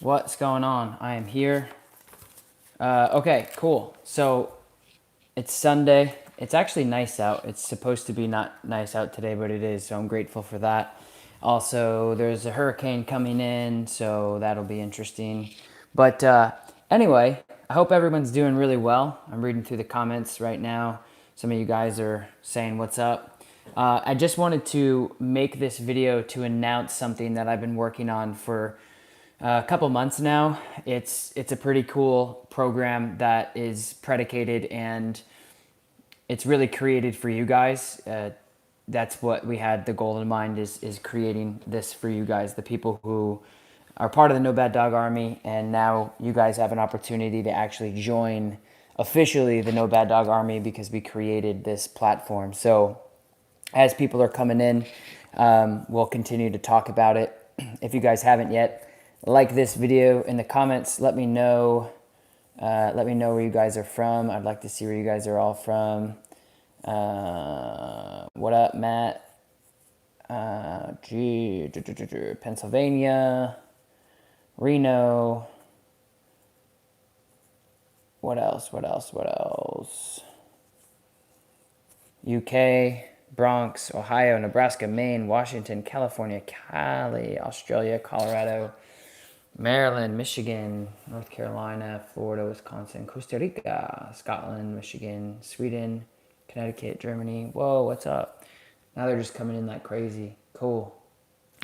What's going on? I am here. Okay, cool. So it's Sunday. It's actually nice out. It's supposed to be not nice out today, but it is. So I'm grateful for that. Also, there's a hurricane coming in, so that'll be interesting. But anyway, I hope everyone's doing really well. I'm reading through the comments right now. Some of you guys are saying what's up. I just wanted to make this video to announce something that I've been working on for a couple months now. It's a pretty cool program that is predicated and it's really created for you guys. That's what we had the goal in mind is creating this for you guys, the people who are part of the No Bad Dog Army, and now you guys have an opportunity to actually join officially the No Bad Dog Army because we created this platform. So as people are coming in, we'll continue to talk about it. If you guys haven't yet, like this video in the comments. Let me know. Let me know where you guys are from. I'd like to see where you guys are all from. What up, Matt? Pennsylvania, Reno. What else? What else? What else? UK, Bronx, Ohio, Nebraska, Maine, Washington, California, Cali, Australia, Colorado, Maryland, Michigan, North Carolina, Florida, Wisconsin, Costa Rica, Scotland, Michigan, Sweden, Connecticut, Germany. Whoa, what's up? Now they're just coming in like crazy. Cool.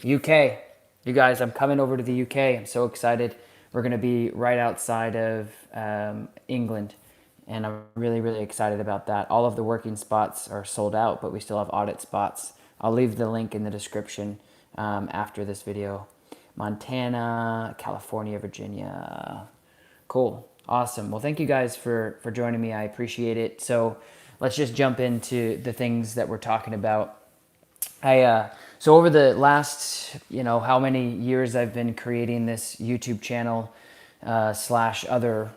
UK. You guys, I'm coming over to the UK. I'm so excited. We're going to be right outside of England. And I'm really, really excited about that. All of the working spots are sold out, but we still have audit spots. I'll leave the link in the description after this video. Montana, California, Virginia. Cool. Awesome. Well, thank you guys for joining me. I appreciate it. So let's just jump into the things that we're talking about. So over the last, how many years I've been creating this YouTube channel slash other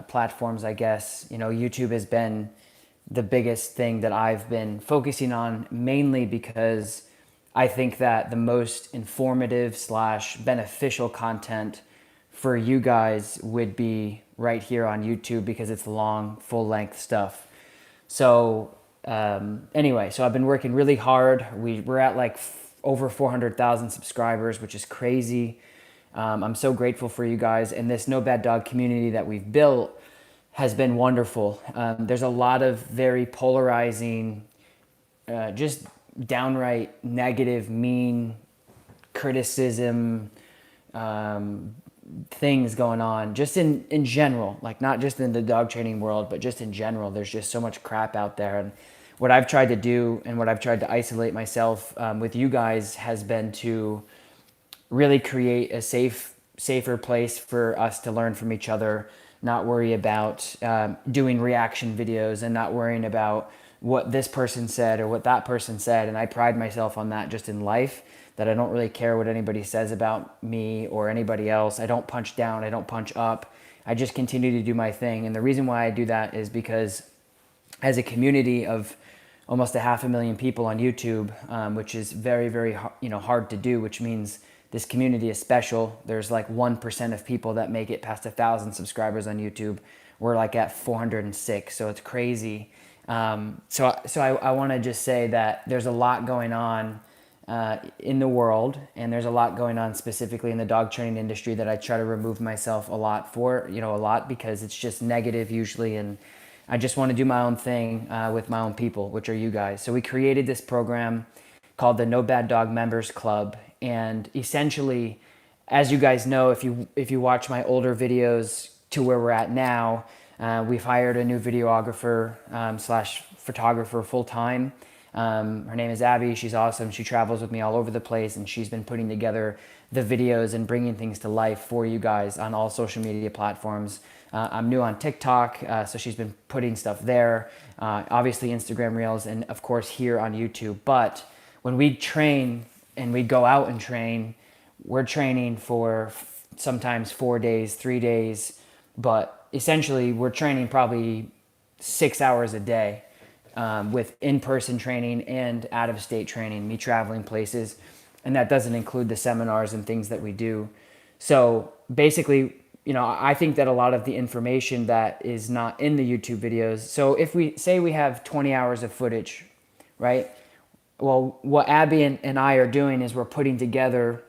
platforms, I guess. YouTube has been the biggest thing that I've been focusing on, mainly because I think that the most informative slash beneficial content for you guys would be right here on YouTube because it's long, full length stuff. So anyway, so I've been working really hard. We're at like over 400,000 subscribers, which is crazy. I'm so grateful for you guys, and this No Bad Dog community that we've built has been wonderful. There's a lot of very polarizing, just downright negative, mean criticism, things going on just in general, like not just in the dog training world, but just in general. There's just so much crap out there. And what I've tried to do and what I've tried to isolate myself with you guys has been to really create a safer place for us to learn from each other, not worry about doing reaction videos and not worrying about what this person said or what that person said. And I pride myself on that just in life, that I don't really care what anybody says about me or anybody else. I don't punch down. I don't punch up. I just continue to do my thing. And the reason why I do that is because as a community of almost 500,000 people on YouTube, which is very, very hard to do, which means this community is special. There's like 1% of people that make it past 1,000 subscribers on YouTube. We're like at 406, so it's crazy. So I want to just say that there's a lot going on in the world, and there's a lot going on specifically in the dog training industry that I try to remove myself a lot for, a lot, because it's just negative usually, and I just want to do my own thing with my own people, which are you guys. So we created this program called the No Bad Dog Members Club, and essentially, as you guys know, if you watch my older videos to where we're at now, we've hired a new videographer slash photographer full time. Her name is Abby. She's awesome. She travels with me all over the place, and she's been putting together the videos and bringing things to life for you guys on all social media platforms. I'm new on TikTok, so she's been putting stuff there. Obviously Instagram Reels, and of course here on YouTube. But when we train and we go out and train, we're training for sometimes 4 days, 3 days, but essentially we're training probably 6 hours a day. With in-person training and out-of-state training, me traveling places, and that doesn't include the seminars and things that we do. So basically, I think that a lot of the information that is not in the YouTube videos. So if we say we have 20 hours of footage, right? Well, what Abby and I are doing is we're putting together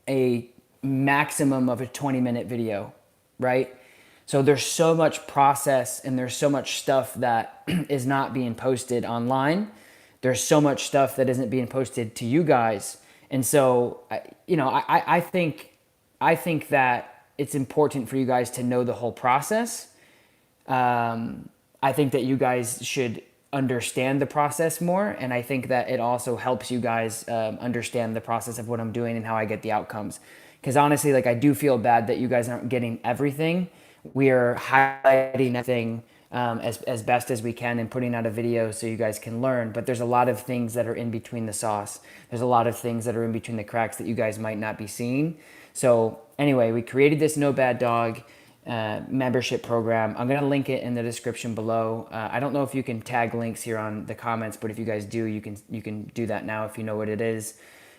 a maximum of a 20-minute video, right? So there's so much process and there's so much stuff that is not being posted online. There's so much stuff that isn't being posted to you guys. And so, I think that it's important for you guys to know the whole process. I think that you guys should understand the process more, and I think that it also helps you guys understand the process of what I'm doing and how I get the outcomes. Because honestly, like, I do feel bad that you guys aren't getting everything. We are highlighting everything as best as we can and putting out a video so you guys can learn. But there's a lot of things that are in between the sauce. There's a lot of things that are in between the cracks that you guys might not be seeing. So anyway, we created this No Bad Dog membership program. I'm going to link it in the description below. I don't know if you can tag links here on the comments, but if you guys do, you can do that now if you know what it is.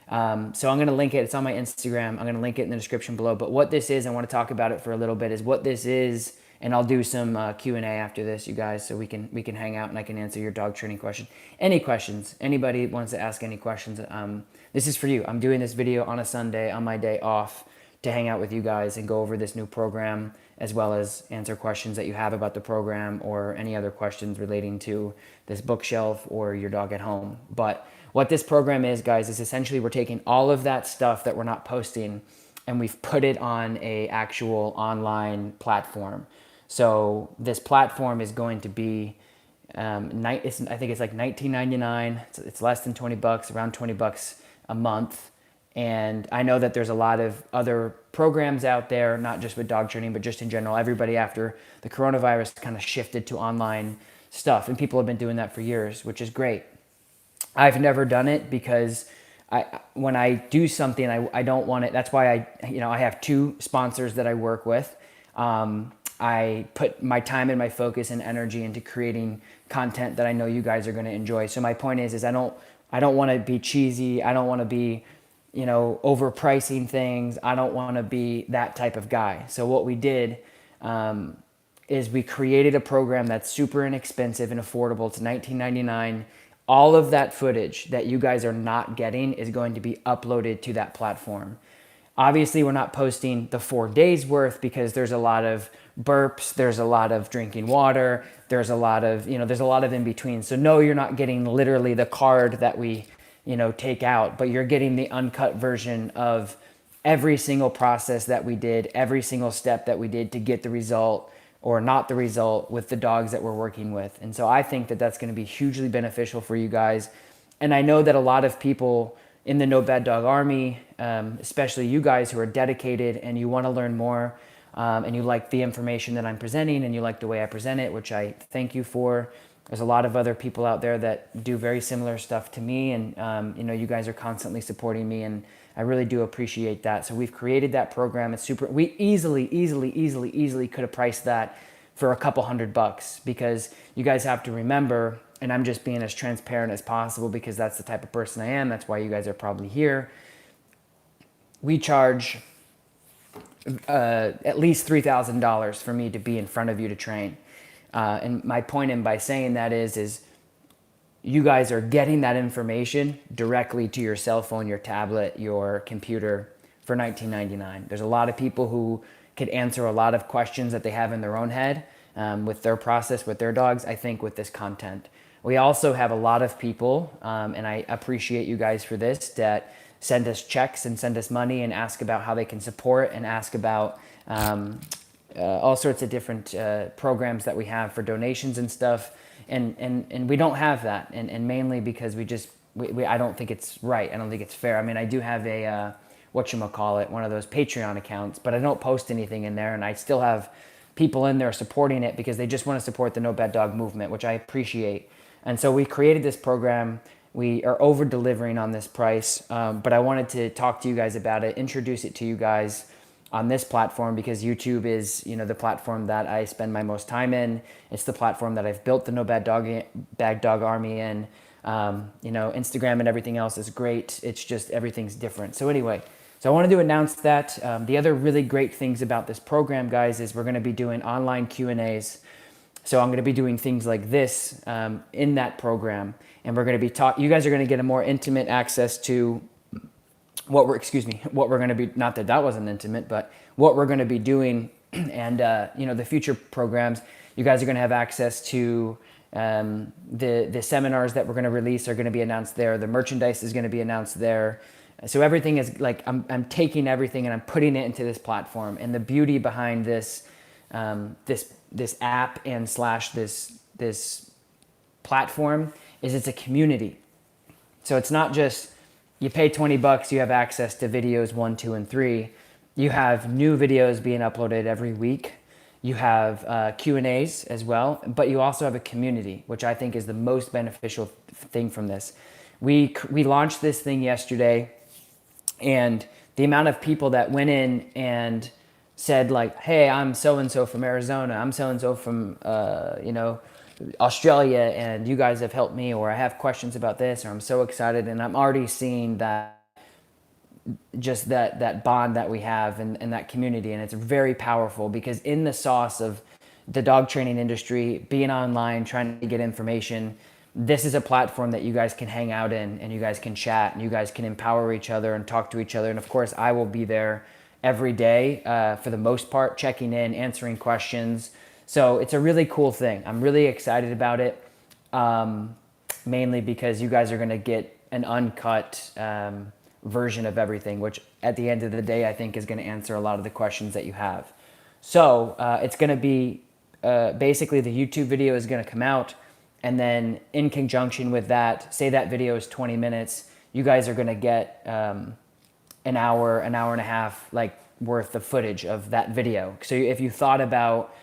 So I'm going to link it. It's on my Instagram. I'm going to link it in the description below. But what this is, I want to talk about it for a little bit, is what this is. And I'll do some Q&A after this, you guys, so we can hang out and I can answer your dog training question. Any questions? Anybody wants to ask any questions? This is for you. I'm doing this video on a Sunday, on my day off, to hang out with you guys and go over this new program, as well as answer questions that you have about the program or any other questions relating to this bookshelf or your dog at home. But what this program is, guys, is essentially we're taking all of that stuff that we're not posting and we've put it on a actual online platform. So this platform is going to be, I think it's like $19.99. It's less than $20, around $20 a month. And I know that there's a lot of other programs out there, not just with dog training, but just in general. Everybody after the coronavirus kind of shifted to online stuff, and people have been doing that for years, which is great. I've never done it because when I do something, I don't want it. That's why I have two sponsors that I work with. I put my time and my focus and energy into creating content that I know you guys are going to enjoy. So my point is I don't want to be cheesy. I don't want to be, overpricing things. I don't want to be that type of guy. So what we did is we created a program that's super inexpensive and affordable. It's $19.99. All of that footage that you guys are not getting is going to be uploaded to that platform. Obviously, we're not posting the 4 days worth because there's a lot of burps, there's a lot of drinking water, there's a lot of in between. So no, you're not getting literally the card that we, take out, but you're getting the uncut version of every single process that we did, every single step that we did to get the result or not the result with the dogs that we're working with. And so I think that that's going to be hugely beneficial for you guys. And I know that a lot of people in the No Bad Dog Army, especially you guys who are dedicated and you want to learn more, and you like the information that I'm presenting and you like the way I present it, which I thank you for. There's a lot of other people out there that do very similar stuff to me, and you guys are constantly supporting me, and I really do appreciate that. So we've created that program. It's super. We easily could have priced that for a couple $100 because you guys have to remember, and I'm just being as transparent as possible because that's the type of person I am. That's why you guys are probably here. We charge at least $3,000 for me to be in front of you to train. And my point in by saying that is you guys are getting that information directly to your cell phone, your tablet, your computer for $19.99. There's a lot of people who could answer a lot of questions that they have in their own head with their process, with their dogs, I think, with this content. We also have a lot of people, and I appreciate you guys for this, that send us checks and send us money and ask about how they can support and ask about all sorts of different programs that we have for donations and stuff. And we don't have that. And mainly because I don't think it's right. I don't think it's fair. I mean, I do have a, one of those Patreon accounts, but I don't post anything in there. And I still have people in there supporting it because they just want to support the No Bad Dog movement, which I appreciate. And so we created this program. We are over delivering on this price, but I wanted to talk to you guys about it, introduce it to you guys on this platform because YouTube is, the platform that I spend my most time in. It's the platform that I've built the No Bad Dog Army in. Instagram and everything else is great. It's just everything's different. So anyway, So I wanted to announce that. The other really great things about this program, guys, is we're going to be doing online Q&As. So I'm going to be doing things like this in that program, and we're going to be you guys are going to get a more intimate access to what we're going to be, not that that wasn't intimate, but what we're going to be doing. And the future programs, you guys are going to have access to the seminars that we're going to release are going to be announced there. The merchandise is going to be announced there. So everything is like, I'm taking everything and I'm putting it into this platform. And the beauty behind this this app and slash this platform is it's a community. So it's not just you pay $20, you have access to videos 1, 2, and 3. You have new videos being uploaded every week. You have Q&As as well, but you also have a community, which I think is the most beneficial thing from this. We launched this thing yesterday, and the amount of people that went in and said like, hey, I'm so-and-so from Arizona, I'm so-and-so from, Australia, and you guys have helped me, or I have questions about this, or I'm so excited. And I'm already seeing that, just that bond that we have and that community. And it's very powerful because in the sauce of the dog training industry, being online, trying to get information, this is a platform that you guys can hang out in, and you guys can chat, and you guys can empower each other and talk to each other. And of course, I will be there every day for the most part, checking in, answering questions. So it's a really cool thing. I'm really excited about it, mainly because you guys are going to get an uncut version of everything, which at the end of the day, I think is going to answer a lot of the questions that you have. So it's going to be basically the YouTube video is going to come out, and then in conjunction with that, say that video is 20 minutes, you guys are going to get an hour and a half like worth of footage of that video. So if you thought about,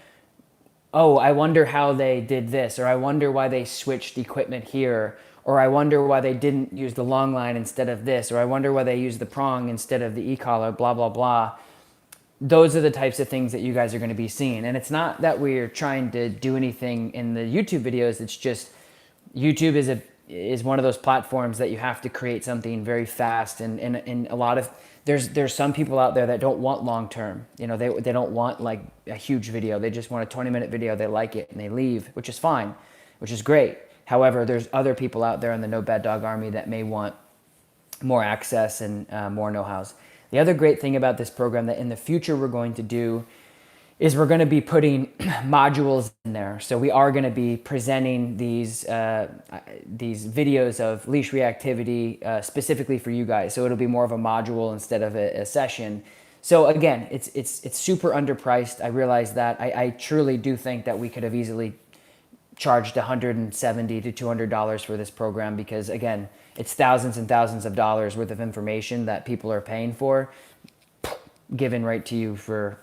oh, I wonder how they did this, or I wonder why they switched equipment here, or I wonder why they didn't use the long line instead of this, or I wonder why they used the prong instead of the e-collar, blah, blah, blah. Those are the types of things that you guys are going to be seeing. And it's not that we're trying to do anything in the YouTube videos. It's just YouTube is one of those platforms that you have to create something very fast. And a lot of, there's some people out there that don't want long term. They don't want like a huge video. They just want a 20-minute video. They like it and they leave, which is fine, which is great. However, there's other people out there in the No Bad Dog Army that may want more access and more know-hows. The other great thing about this program that in the future we're going to do is we're going to be putting modules in there. So we are going to be presenting these videos of leash reactivity specifically for you guys. So it'll be more of a module instead of a session. So again, it's super underpriced. I realize that. I truly do think that we could have easily charged $170 to $200 for this program because, again, it's thousands and thousands of dollars worth of information that people are paying for, given right to you for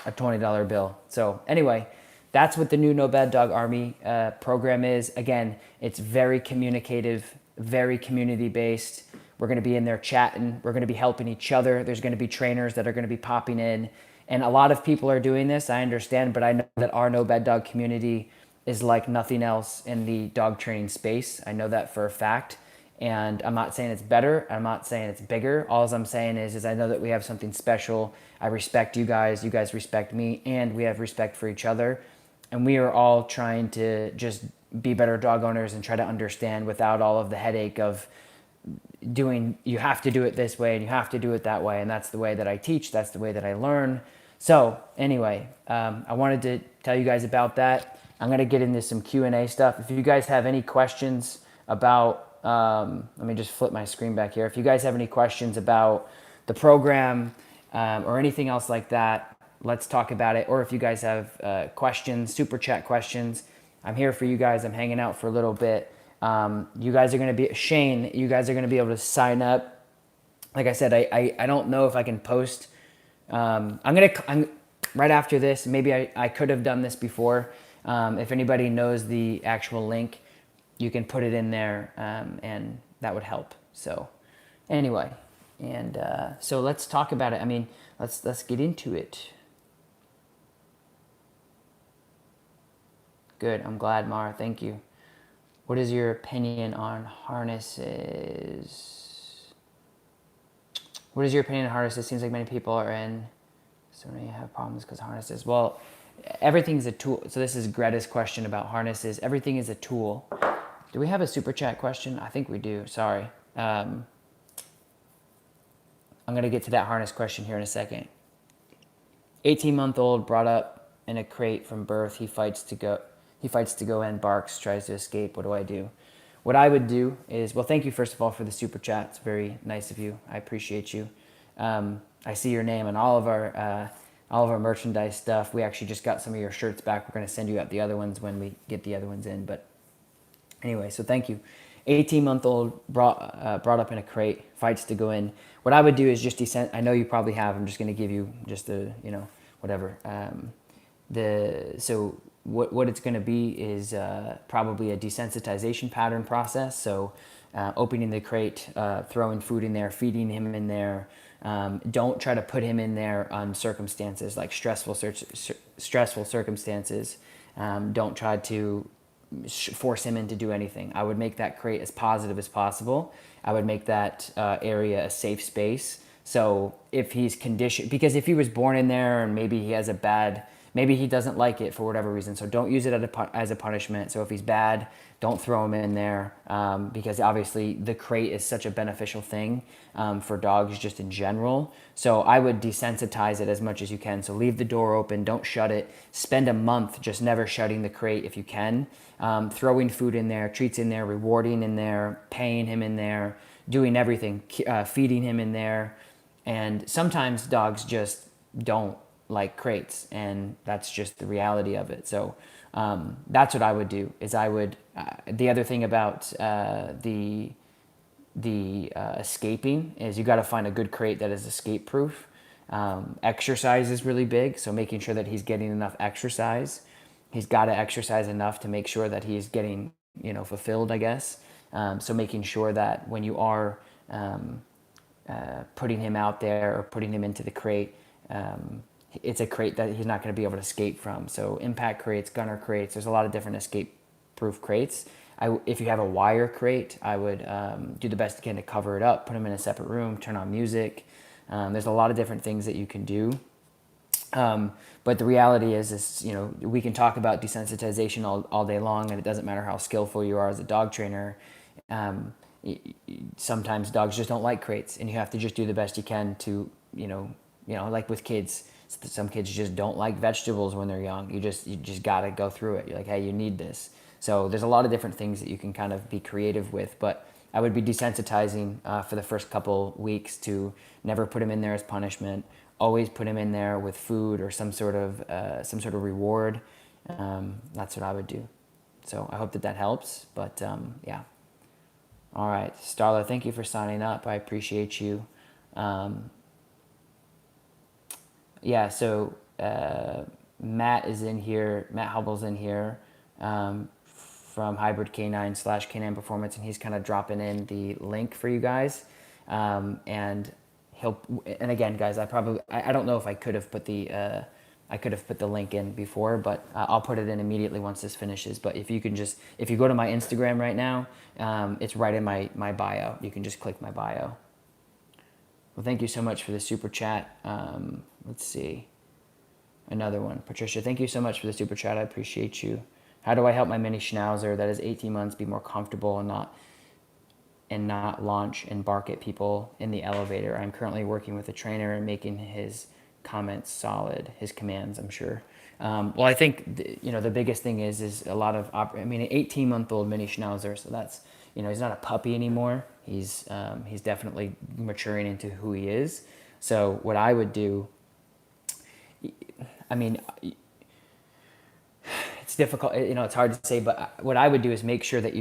a $20 bill. So anyway, that's what the new No Bad Dog Army program is. Again, it's very communicative, very community-based. We're going to be in there chatting. We're going to be helping each other. There's going to be trainers that are going to be popping in. And a lot of people are doing this, I understand, but I know that our No Bad Dog community is like nothing else in the dog training space. I know that for a fact. And I'm not saying it's better. I'm not saying it's bigger. All I'm saying is I know that we have something special. I respect you guys respect me, and we have respect for each other. And we are all trying to just be better dog owners and try to understand without all of the headache of doing, you have to do it this way and you have to do it that way. And that's the way that I teach. That's the way that I learn. So anyway, I wanted to tell you guys about that. I'm going to get into some Q&A stuff. If you guys have any questions about, let me just flip my screen back here. If you guys have any questions about the program or anything else like that, let's talk about it. Or if you guys have questions, super chat questions, I'm here for you guys. I'm hanging out for a little bit. You guys are going to be, Shane, you guys are going to be able to sign up. Like I said, I don't know if I can post. I'm right after this, maybe I could have done this before. If anybody knows the actual link, you can put it in there, and that would help. So anyway, and so let's talk about it. I mean, let's get into it. Good. I'm glad, Mara. Thank you. What is your opinion on harnesses? What is your opinion on harnesses? Seems like many people are in. So many have problems because harnesses. Well, everything's a tool. So this is Greta's question about harnesses. Everything is a tool. Do we have a super chat question? I think we do. Sorry. I'm gonna get to that harness question here in a second. 18-month-old brought up in a crate from birth. He fights to go. He fights to go in, barks, tries to escape. What do I do? What I would do is, well, thank you first of all for the super chat. It's very nice of you. I appreciate you. I see your name on all of our merchandise stuff. We actually just got some of your shirts back. We're going to send you out the other ones when we get the other ones in. But anyway, so thank you. 18-month-old brought up in a crate, fights to go in. What I would do is just descend. I know you probably have. I'm just going to give you just the, whatever. So what it's going to be is probably a desensitization pattern process. So opening the crate, throwing food in there, feeding him in there. Don't try to put him in there on circumstances like stressful circumstances. Don't try to force him in to do anything. I would make that crate as positive as possible. I would make that area a safe space. So if he's conditioned, because if he was born in there and maybe he has a bad, maybe he doesn't like it for whatever reason. So don't use it as a punishment. So if he's bad, don't throw him in there, because obviously the crate is such a beneficial thing for dogs just in general. So I would desensitize it as much as you can. So leave the door open, don't shut it. Spend a month just never shutting the crate if you can. Throwing food in there, treats in there, rewarding in there, paying him in there, doing everything, feeding him in there. And sometimes dogs just don't like crates, and that's just the reality of it. So that's what I would do. Is I would the other thing about the escaping is you got to find a good crate that is escape proof. Exercise is really big, so making sure that he's getting enough exercise. He's got to exercise enough to make sure that he's getting fulfilled, I guess. So making sure that when you are putting him out there or putting him into the crate, it's a crate that he's not going to be able to escape from. So impact crates, gunner crates, there's a lot of different escape-proof crates. If you have a wire crate, I would do the best you can to cover it up, put him in a separate room, turn on music. There's a lot of different things that you can do. But the reality is, we can talk about desensitization all day long, and it doesn't matter how skillful you are as a dog trainer. Sometimes dogs just don't like crates, and you have to just do the best you can to, like with kids. Some kids just don't like vegetables when they're young. You just got to go through it. You're like, hey, you need this. So there's a lot of different things that you can kind of be creative with, but I would be desensitizing for the first couple weeks to never put him in there as punishment. Always put him in there with food or some sort of reward. That's what I would do. So I hope that helps. But yeah. All right, Starla, thank you for signing up. I appreciate you. Yeah, so Matt is in here. Matt Hubble's in here from Hybrid K9/K9 Performance, and he's kind of dropping in the link for you guys. And again, guys, I don't know if I could have put the link in before, but I'll put it in immediately once this finishes. But if you go to my Instagram right now, it's right in my bio. You can just click my bio. Well, thank you so much for the super chat. Let's see. Another one. Patricia, thank you so much for the super chat. I appreciate you. How do I help my mini schnauzer that is 18 months be more comfortable and not launch and bark at people in the elevator? I'm currently working with a trainer and making his comments solid, his commands, I'm sure. Well, I think the biggest thing is a lot of an 18-month-old mini schnauzer. So that's he's not a puppy anymore. He's definitely maturing into who he is. So what I would do, it's difficult, it's hard to say, but what I would do is make sure that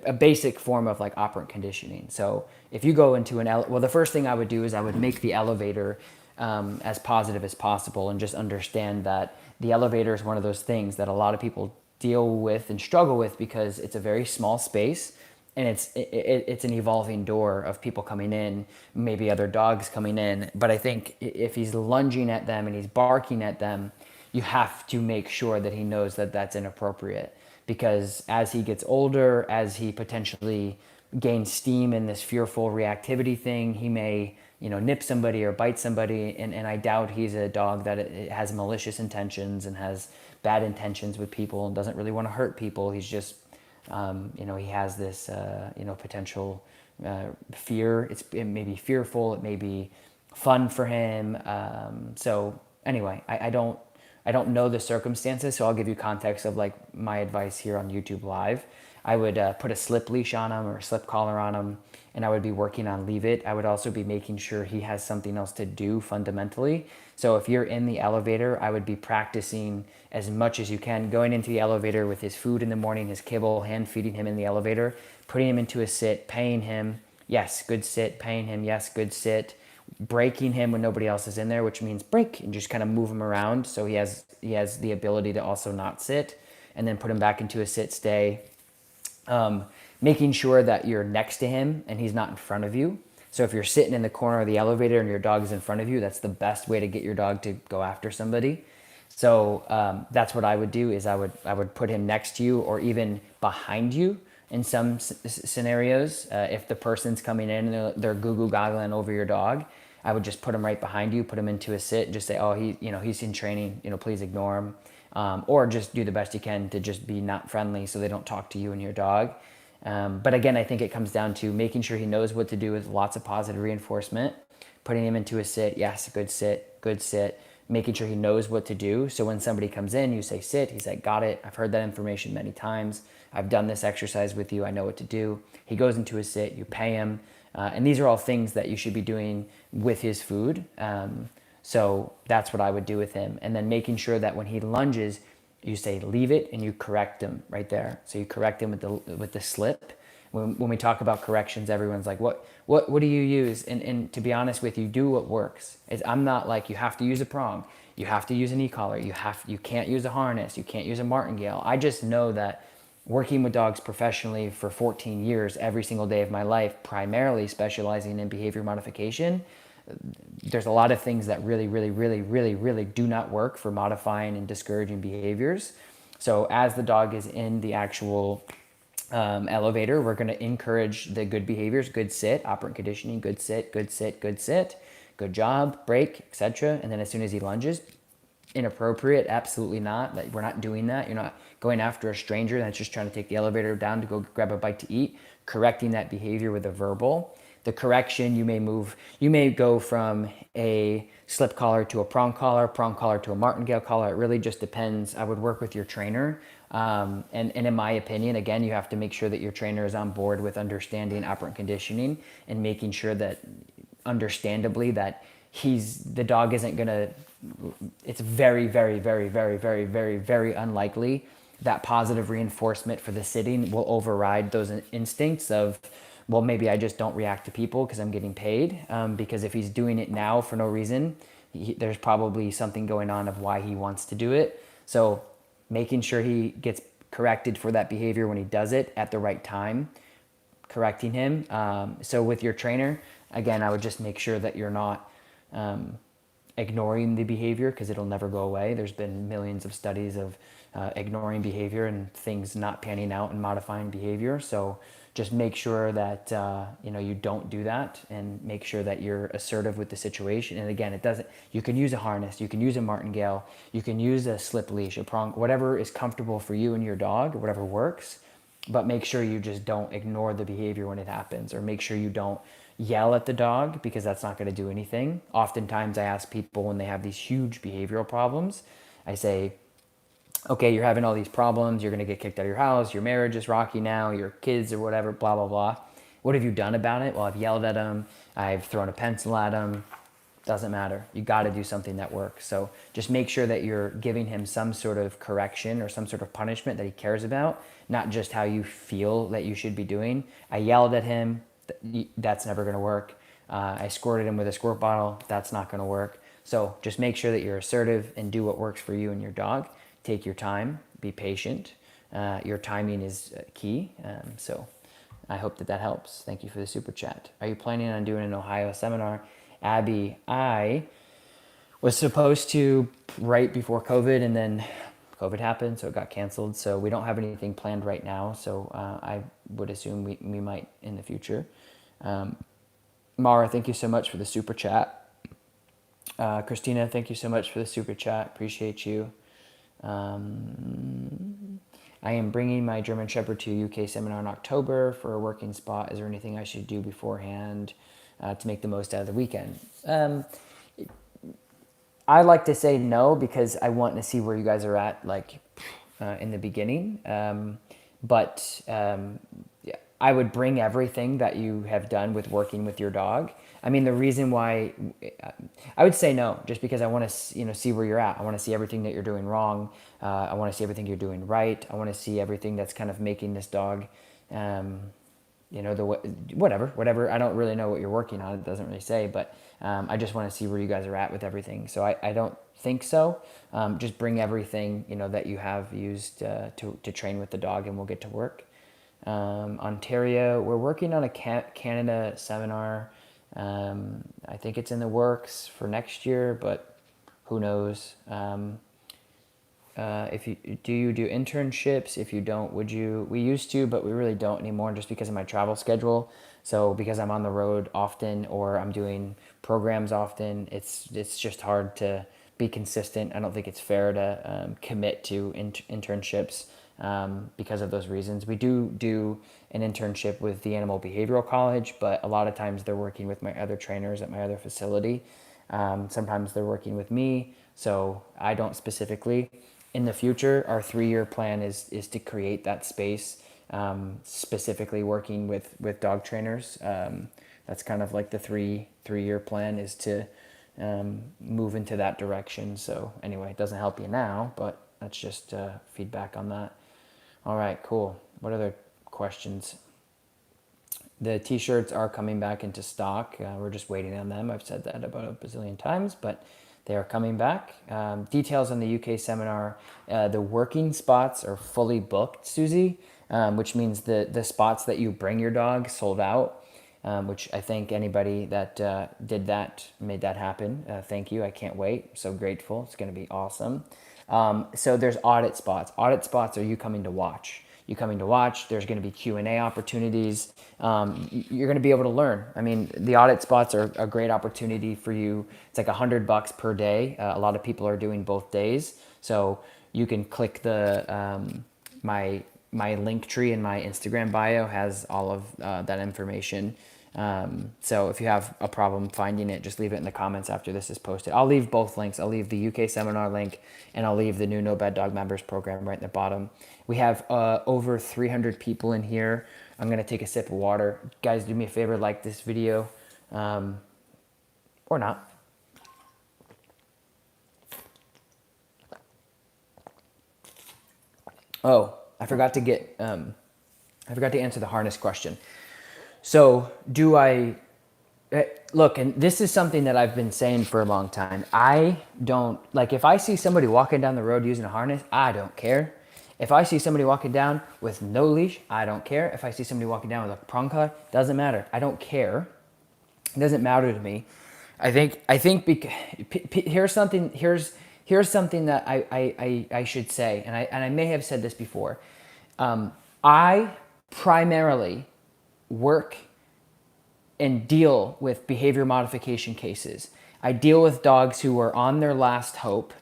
a basic form of like operant conditioning. So if you go into the first thing I would do is I would make the elevator as positive as possible, and just understand that the elevator is one of those things that a lot of people deal with and struggle with because it's a very small space, and it's an evolving door of people coming in, maybe other dogs coming in. But I think if he's lunging at them and he's barking at them, you have to make sure that he knows that that's inappropriate, because as he gets older, as he potentially gains steam in this fearful reactivity thing, he may nip somebody or bite somebody. And I doubt he's a dog that it has malicious intentions and has bad intentions with people and doesn't really want to hurt people. He's just, he has this, potential fear. It may be fearful. It may be fun for him. So anyway, I don't know the circumstances, so I'll give you context of like my advice here on YouTube Live. I would put a slip leash on him or a slip collar on him, and I would be working on leave it. I would also be making sure he has something else to do fundamentally. So if you're in the elevator, I would be practicing as much as you can, going into the elevator with his food in the morning, his kibble, hand feeding him in the elevator, putting him into a sit, paying him, yes, good sit, paying him, yes, good sit, breaking him when nobody else is in there, which means break, and just kind of move him around so he has the ability to also not sit, and then put him back into a sit stay. Making sure that you're next to him and he's not in front of you. So if you're sitting in the corner of the elevator and your dog is in front of you, that's the best way to get your dog to go after somebody. So that's what I would do is I would put him next to you or even behind you in some scenarios. If the person's coming in and they're goo goggling over your dog, I would just put him right behind you, put him into a sit, and just say, oh, he's in training, please ignore him. Or just do the best you can to just be not friendly so they don't talk to you and your dog. But again, I think it comes down to making sure he knows what to do with lots of positive reinforcement, putting him into a sit, yes, good sit, making sure he knows what to do. So when somebody comes in, you say sit, he's like, got it, I've heard that information many times, I've done this exercise with you, I know what to do. He goes into a sit, you pay him, and these are all things that you should be doing with his food. So that's what I would do with him. And then making sure that when he lunges, you say leave it and you correct him right there. So you correct him with the slip. When we talk about corrections, everyone's like, what do you use? And to be honest with you, do what works. I'm not like you have to use a prong, you have to use an e-collar, you can't use a harness, you can't use a martingale. I just know that working with dogs professionally for 14 years, every single day of my life, primarily specializing in behavior modification, there's a lot of things that really, really, really, really, really do not work for modifying and discouraging behaviors. So as the dog is in the actual elevator, we're going to encourage the good behaviors, good sit, operant conditioning, good sit, good sit, good sit, good job, break, etc. And then as soon as he lunges, inappropriate, absolutely not. That we're not doing that. You're not going after a stranger that's just trying to take the elevator down to go grab a bite to eat, correcting that behavior with a verbal. The correction, you may go from a slip collar to a prong collar to a martingale collar. It really just depends. I would work with your trainer. And in my opinion, again, you have to make sure that your trainer is on board with understanding operant conditioning and making sure that understandably that the dog isn't going to, it's very, very, very, very, very, very, very unlikely that positive reinforcement for the sitting will override those instincts of, well, maybe I just don't react to people because I'm getting paid. Because if he's doing it now for no reason, there's probably something going on of why he wants to do it. So making sure he gets corrected for that behavior when he does it at the right time, correcting him. So with your trainer, again, I would just make sure that you're not ignoring the behavior because it'll never go away. There's been millions of studies of ignoring behavior and things not panning out and modifying behavior. So just make sure that you don't do that, and make sure that you're assertive with the situation. And again, you can use a harness, you can use a martingale, you can use a slip leash, a prong, whatever is comfortable for you and your dog, or whatever works. But make sure you just don't ignore the behavior when it happens, or make sure you don't yell at the dog, because that's not going to do anything. Oftentimes I ask people when they have these huge behavioral problems, I say, okay, you're having all these problems, you're going to get kicked out of your house, your marriage is rocky now, your kids or whatever, blah, blah, blah. What have you done about it? Well, I've yelled at him, I've thrown a pencil at him. Doesn't matter. You got to do something that works. So just make sure that you're giving him some sort of correction or some sort of punishment that he cares about, not just how you feel that you should be doing. I yelled at him, that's never going to work. I squirted him with a squirt bottle, that's not going to work. So just make sure that you're assertive and do what works for you and your dog. Take your time, be patient. Your timing is key. So I hope that helps. Thank you for the super chat. Are you planning on doing an Ohio seminar? Abby, I was supposed to right before COVID, and then COVID happened, so it got canceled. So we don't have anything planned right now. So I would assume we might in the future. Mara, thank you so much for the super chat. Christina, thank you so much for the super chat. Appreciate you. I am bringing my German Shepherd to a UK seminar in October for a working spot. Is there anything I should do beforehand to make the most out of the weekend? I like to say no because I want to see where you guys are at, like in the beginning. But yeah, I would bring everything that you have done with working with your dog. I mean, the reason why I would say no, just because I want to, see where you're at. I want to see everything that you're doing wrong. I want to see everything you're doing right. I want to see everything that's kind of making this dog, the whatever. I don't really know what you're working on. It doesn't really say, but I just want to see where you guys are at with everything. So I don't think so. Just bring everything, that you have used to train with the dog, and we'll get to work. Ontario, we're working on a Canada seminar. I think it's in the works for next year, but who knows? If you do internships? If you don't, would you? We used to, but we really don't anymore, just because of my travel schedule. So because I'm on the road often, or I'm doing programs often, it's just hard to be consistent. I don't think it's fair to commit to internships because of those reasons. We do an internship with the Animal Behavioral College, but a lot of times they're working with my other trainers at my other facility. Sometimes they're working with me, so I don't specifically. In the future, our 3-year plan is to create that space, specifically working with dog trainers. That's kind of like the three-year plan, is to move into that direction. So anyway, it doesn't help you now, but that's just feedback on that. All right, cool. What other questions? The t-shirts are coming back into stock. We're just waiting on them. I've said that about a bazillion times, but they are coming back. Details on the UK seminar. The working spots are fully booked, Susie, which means the spots that you bring your dog sold out, which I think anybody that did that, made that happen. Thank you. I can't wait. So grateful. It's going to be awesome. So there's audit spots. Audit spots are you coming to watch. You coming to watch. There's going to be Q&A opportunities. You're going to be able to learn. I mean, the audit spots are a great opportunity for you. It's like $100 per day. A lot of people are doing both days. So you can click the my link tree in my Instagram bio has all of that information. So if you have a problem finding it, just leave it in the comments after this is posted. I'll leave both links. I'll leave the UK seminar link, and I'll leave the new No Bad Dog members program right in the bottom. We have over 300 people in here. I'm going to take a sip of water. Guys, do me a favor, like this video, or not. Oh, I forgot to answer the harness question. So do I, look, and this is something that I've been saying for a long time. I don't, like, if I see somebody walking down the road using a harness, I don't care. If I see somebody walking down with no leash, I don't care. If I see somebody walking down with a prong collar, doesn't matter. I don't care. It doesn't matter to me. I think here's something that I should say, and I may have said this before. I primarily work and deal with behavior modification cases. I deal with dogs who are on their last hope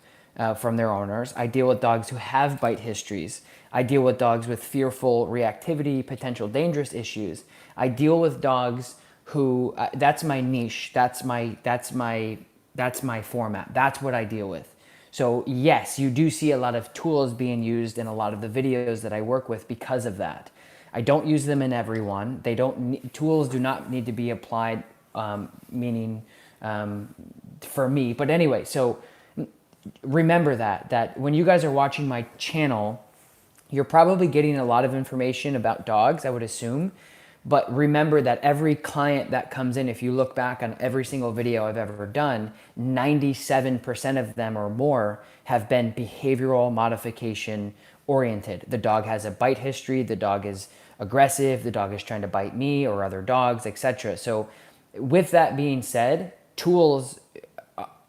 from their owners. I deal with dogs who have bite histories. I deal with dogs with fearful reactivity, potential dangerous issues. I deal with dogs who, that's my niche. That's my format. That's what I deal with. So yes, you do see a lot of tools being used in a lot of the videos that I work with because of that. I don't use them in everyone. Tools do not need to be applied, meaning for me. But anyway, so remember that when you guys are watching my channel, you're probably getting a lot of information about dogs, I would assume. But remember that every client that comes in, if you look back on every single video I've ever done, 97% of them or more have been behavioral modification oriented. The dog has a bite history, the dog is aggressive, the dog is trying to bite me or other dogs, etc. So with that being said, tools,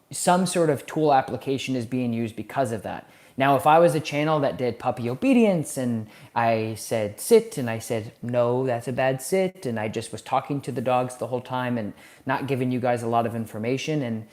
some sort of tool application is being used because of that. Now, if I was a channel that did puppy obedience and I said sit and I said, no, that's a bad sit, and I just was talking to the dogs the whole time and not giving you guys a lot of information and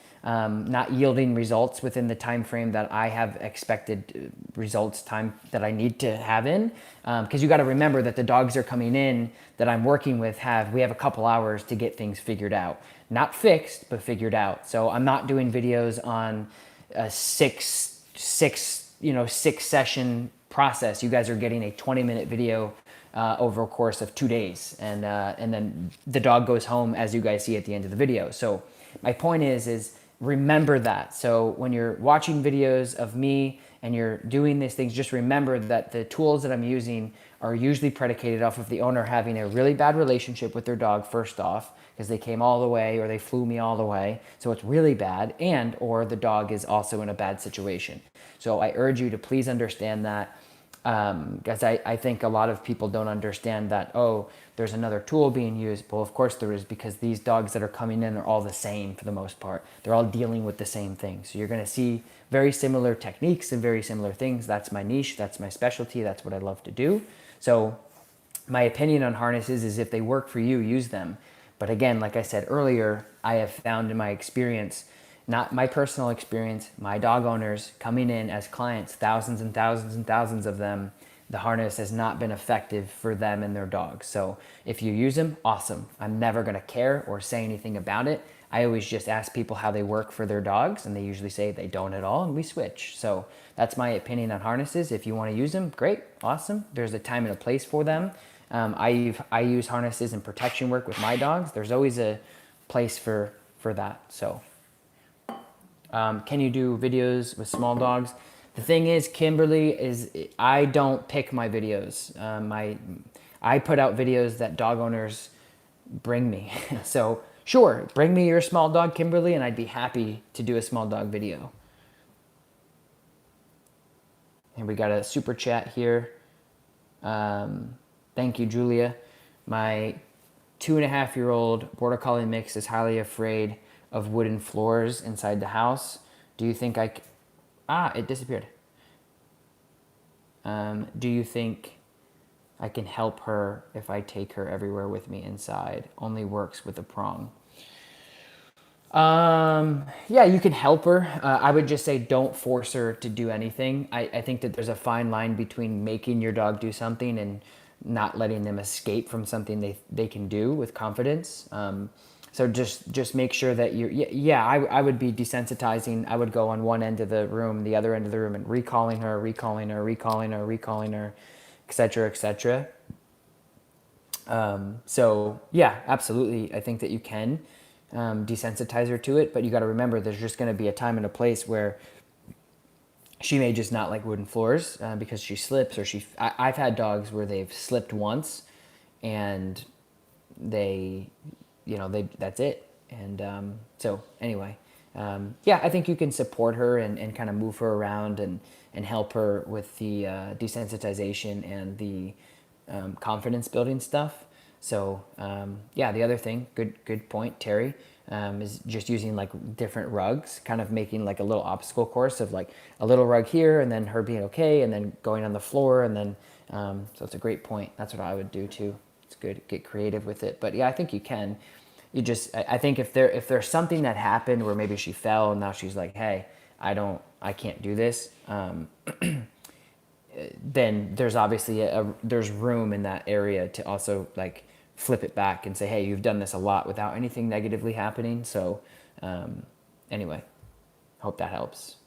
not yielding results within the time frame that I have expected results time that I need to have in, because you got to remember that the dogs are coming in that I'm working with we have a couple hours to get things figured out, not fixed but figured out. So I'm not doing videos on a six session process. You guys are getting a 20-minute video over a course of 2 days, and then the dog goes home as you guys see at the end of the video. So my point is remember that. So when you're watching videos of me and you're doing these things, just remember that the tools that I'm using are usually predicated off of the owner having a really bad relationship with their dog first off, because they came all the way or they flew me all the way, so it's really bad, and or the dog is also in a bad situation. So I urge you to please understand that, because I think a lot of people don't understand that, oh, there's another tool being used. Well, of course there is, because these dogs that are coming in are all the same for the most part. They're all dealing with the same thing. So you're going to see very similar techniques and very similar things. That's my niche. That's my specialty. That's what I love to do. So my opinion on harnesses is if they work for you, use them. But again, like I said earlier, I have found in my experience, not my personal experience, my dog owners coming in as clients, thousands and thousands and thousands of them, the harness has not been effective for them and their dogs. So if you use them, awesome. I'm never going to care or say anything about it. I always just ask people how they work for their dogs, and they usually say they don't at all, and we switch. So that's my opinion on harnesses. If you want to use them, great, awesome. There's a time and a place for them. I use harnesses in protection work with my dogs. There's always a place for that. So can you do videos with small dogs? The thing is, Kimberly, is I don't pick my videos. I put out videos that dog owners bring me. So sure, bring me your small dog, Kimberly, and I'd be happy to do a small dog video. And we got a super chat here. Thank you, Julia. My 2.5-year-old Border Collie mix is highly afraid of wooden floors inside the house. Do you think it disappeared. Do you think I can help her if I take her everywhere with me inside? Only works with a prong. Yeah, you can help her. I would just say don't force her to do anything. I think that there's a fine line between making your dog do something and not letting them escape from something they can do with confidence. So just make sure that I would be desensitizing. I would go on one end of the room, the other end of the room, and recalling her, et cetera, et cetera. So yeah, absolutely. I think that you can desensitize her to it, but you got to remember there's just going to be a time and a place where she may just not like wooden floors because she slips, or I've had dogs where they've slipped once and that's it. And so anyway, I think you can support her and kind of move her around and help her with the desensitization and the confidence building stuff. So the other thing, good point, Terry, is just using like different rugs, kind of making like a little obstacle course of like a little rug here and then her being okay and then going on the floor, and then so it's a great point. That's what I would do too. It's good, get creative with it. But yeah, I think you can. I think if there's something that happened where maybe she fell and now she's like, hey, I can't do this, then there's obviously there's room in that area to also like flip it back and say, hey, you've done this a lot without anything negatively happening. So anyway, hope that helps.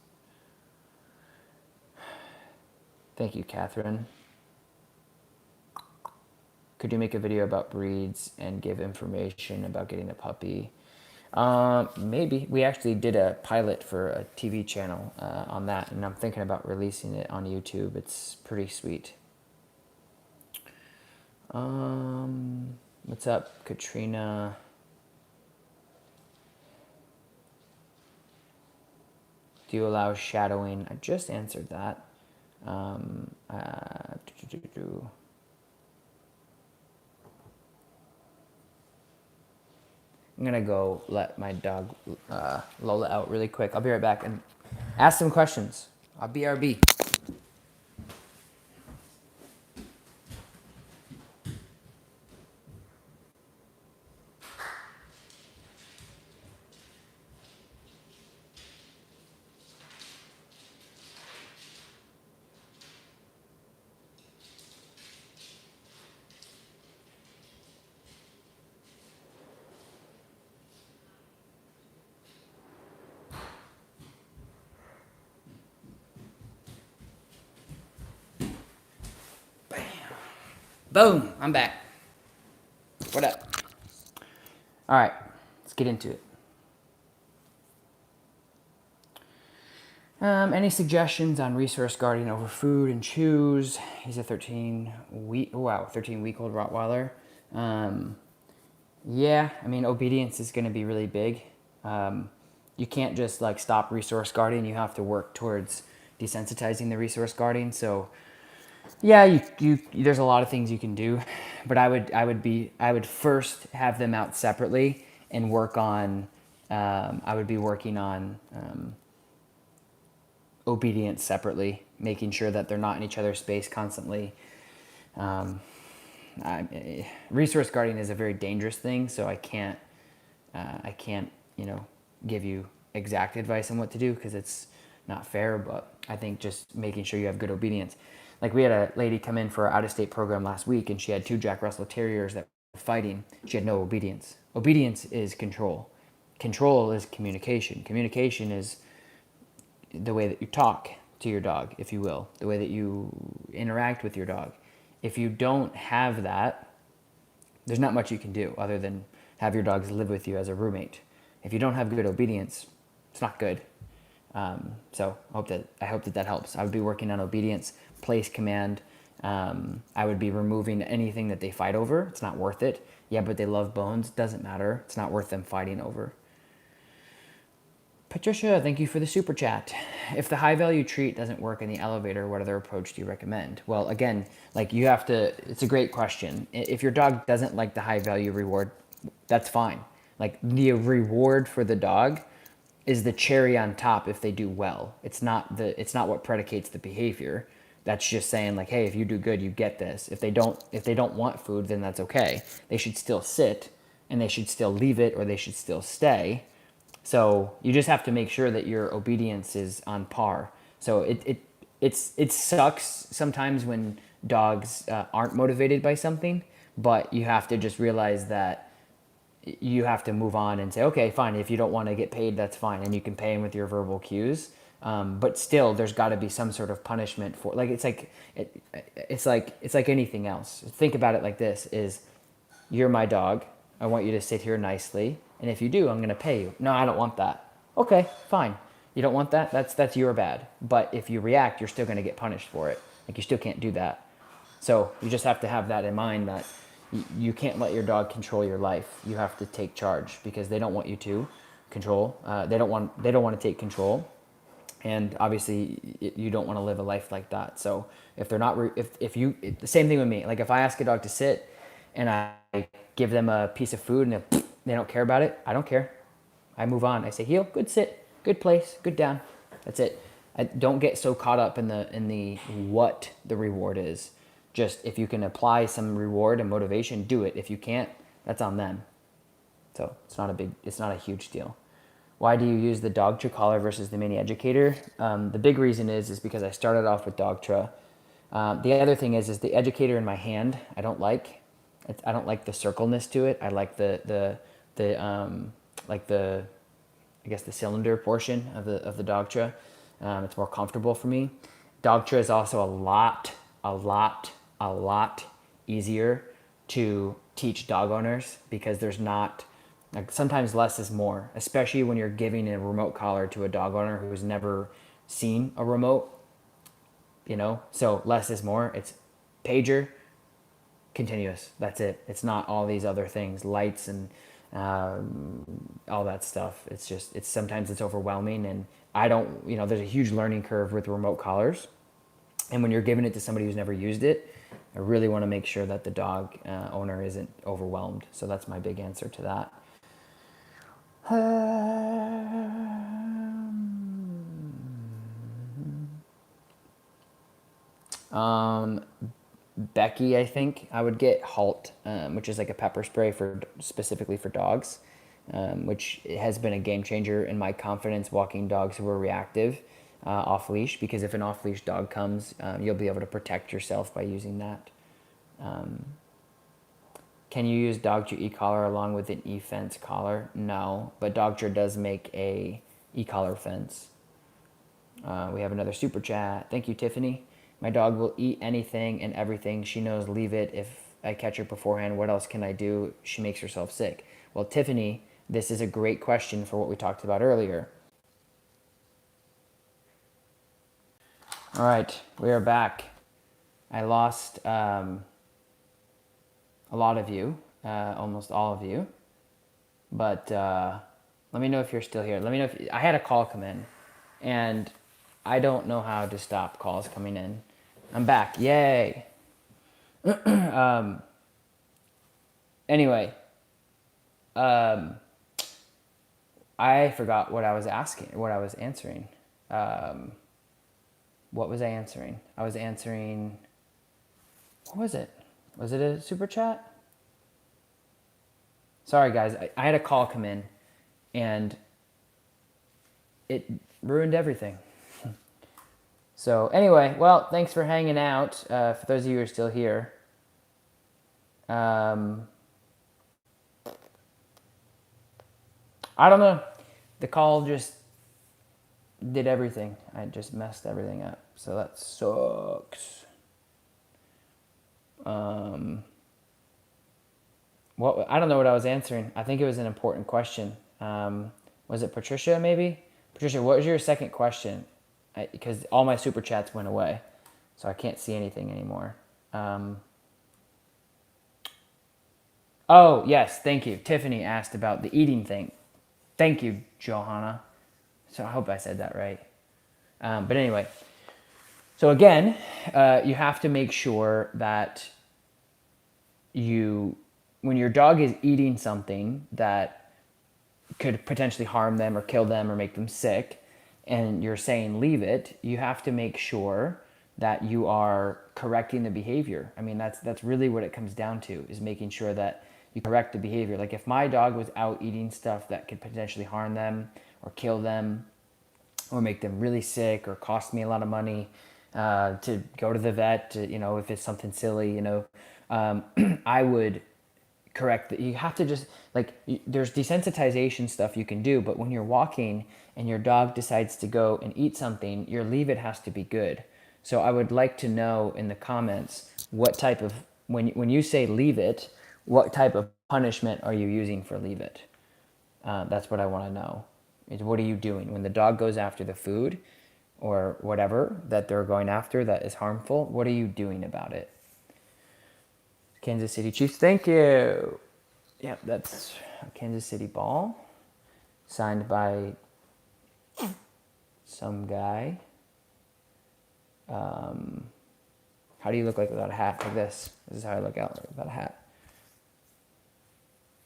Thank you, Catherine. Could you make a video about breeds and give information about getting a puppy? Maybe. We actually did a pilot for a TV channel on that, and I'm thinking about releasing it on YouTube. It's pretty sweet. What's up, Katrina? Do you allow shadowing? I just answered that. I'm gonna go let my dog Lola out really quick. I'll be right back and ask some questions. I'll BRB. Boom, I'm back. What up? All right, let's get into it. Any suggestions on resource guarding over food and chews? He's a 13-week old Rottweiler. Um, yeah, I mean, obedience is going to be really big. You can't just like stop resource guarding. You have to work towards desensitizing the resource guarding. So yeah, you there's a lot of things you can do, but I would first have them out separately and work on. I would be working on obedience separately, making sure that they're not in each other's space constantly. Um, Resource guarding is a very dangerous thing, so I can't give you exact advice on what to do because it's not fair. But I think just making sure you have good obedience. Like we had a lady come in for our out-of-state program last week, and she had two Jack Russell Terriers that were fighting. She had no obedience. Obedience is control. Control is communication. Communication is the way that you talk to your dog, if you will, the way that you interact with your dog. If you don't have that, there's not much you can do other than have your dogs live with you as a roommate. If you don't have good obedience, it's not good. So I hope that helps. I would be working on obedience, place command. I would be removing anything that they fight over. It's not worth it. Yeah, but they love bones. Doesn't matter. It's not worth them fighting over. Patricia, thank you for the super chat. If the high value treat doesn't work in the elevator, what other approach do you recommend? Well, again, like you have to, it's a great question. If your dog doesn't like the high value reward, that's fine. Like the reward for the dog is the cherry on top if they do well. It's not what predicates the behavior. That's just saying like, hey, if you do good, you get this. If they don't want food, then that's okay. They should still sit and they should still leave it or they should still stay. So you just have to make sure that your obedience is on par. So it sucks sometimes when dogs aren't motivated by something, but you have to just realize that you have to move on and say, okay, fine. If you don't want to get paid, that's fine, and you can pay them with your verbal cues. But still, there's got to be some sort of punishment for like it's like anything else. Think about it like this: is you're my dog. I want you to sit here nicely. And if you do, I'm going to pay you. No, I don't want that. Okay, fine. You don't want that? That's your bad. But if you react, you're still going to get punished for it. Like you still can't do that. So you just have to have that in mind that you can't let your dog control your life. You have to take charge because they don't want you to control. They don't want to take control. And obviously you don't want to live a life like that. So if they're not, if you, the same thing with me, like if I ask a dog to sit and I give them a piece of food and they don't care about it, I don't care. I move on. I say, heel, good sit, good place, good down. That's it. I don't get so caught up in the what the reward is. Just if you can apply some reward and motivation, do it. If you can't, that's on them. So it's not a huge deal. Why do you use the Dogtra collar versus the mini educator? The big reason is because I started off with Dogtra. The other thing is the educator in my hand. I don't like the circleness to it. I like the I guess the cylinder portion of the Dogtra. It's more comfortable for me. Dogtra is also a lot easier to teach dog owners because there's not, like, sometimes less is more, especially when you're giving a remote collar to a dog owner who has never seen a remote, so less is more. It's pager, continuous. That's it. It's not all these other things, lights and all that stuff. It's sometimes it's overwhelming, and I don't, there's a huge learning curve with remote collars. And when you're giving it to somebody who's never used it, I really want to make sure that the dog owner isn't overwhelmed. So that's my big answer to that. Becky, I think I would get Halt, which is like a pepper spray specifically for dogs, which has been a game changer in my confidence walking dogs who are reactive off leash. Because if an off leash dog comes, you'll be able to protect yourself by using that. Can you use Dogtra e-collar along with an e-fence collar? No, but Dogtra does make a e-collar fence. We have another super chat. Thank you, Tiffany. My dog will eat anything and everything. She knows leave it. If I catch her beforehand, what else can I do? She makes herself sick. Well, Tiffany, this is a great question for what we talked about earlier. All right, we are back. I lost a lot of you, almost all of you. But let me know if you're still here. Let me know if I had a call come in, and I don't know how to stop calls coming in. I'm back. Yay. Anyway, I forgot what I was asking, what I was answering. What was I answering? I was answering. What was it? Was it a super chat? Sorry, guys. I had a call come in, and it ruined everything. So anyway, well, thanks for hanging out. For those of you who are still here, I don't know. The call just did everything. I just messed everything up. So that sucks. What I don't know what I was answering. I think it was an important question. Was it Patricia? Maybe Patricia. What was your second question? Because all my super chats went away, so I can't see anything anymore. Oh yes, thank you. Tiffany asked about the eating thing. Thank you, Johanna. So I hope I said that right. But anyway, so again, you have to make sure that when your dog is eating something that could potentially harm them or kill them or make them sick, and you're saying leave it, you have to make sure that you are correcting the behavior. I mean, that's really what it comes down to, is making sure that you correct the behavior. Like if my dog was out eating stuff that could potentially harm them or kill them or make them really sick or cost me a lot of money to go to the vet, if it's something silly, I would correct that. You have to just there's desensitization stuff you can do, but when you're walking and your dog decides to go and eat something, your leave it has to be good. So I would like to know in the comments what type of, when you say leave it, what type of punishment are you using for leave it? That's what I want to know. Is what are you doing when the dog goes after the food or whatever that they're going after that is harmful? What are you doing about it? Kansas City Chiefs, thank you. Yeah, that's a Kansas City ball signed by some guy. How do you look like without a hat? Like this. This is how I look out without a hat.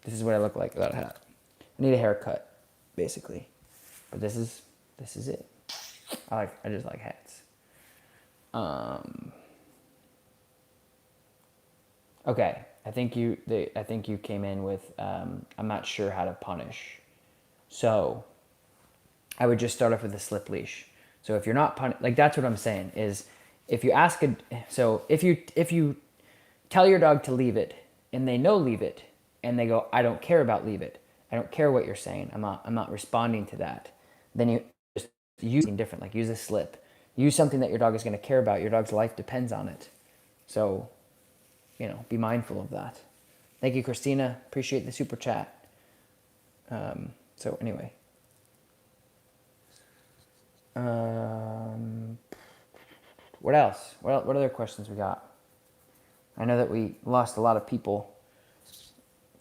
This is what I look like without a hat. I need a haircut, basically. But this is it. I just like hats. Okay, I think you came in with I'm not sure how to punish. So I would just start off with a slip leash. So if you're not that's what I'm saying is, if you if you tell your dog to leave it and they know leave it and they go, I don't care about leave it. I don't care what you're saying. I'm not responding to that. Then you just use something different, like use a slip. Use something that your dog is going to care about. Your dog's life depends on it. So, be mindful of that. Thank you, Christina. Appreciate the super chat. So anyway. What else? What other questions we got? I know that we lost a lot of people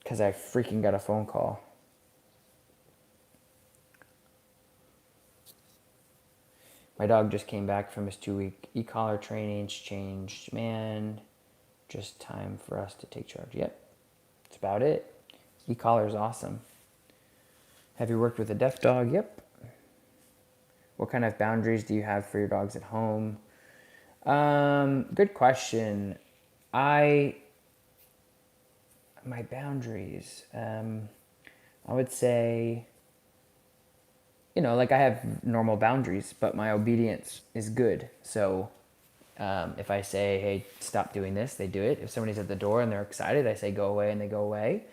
because I freaking got a phone call. My dog just came back from his 2-week e-collar training. It's changed. Man, just time for us to take charge. Yep, that's about it. E-collar is awesome. Have you worked with a deaf dog? Yep. What kind of boundaries do you have for your dogs at home? Good question. My boundaries, I would say, I have normal boundaries, but my obedience is good. So if I say, hey, stop doing this, they do it. If somebody's at the door and they're excited, I say, go away, and they go away.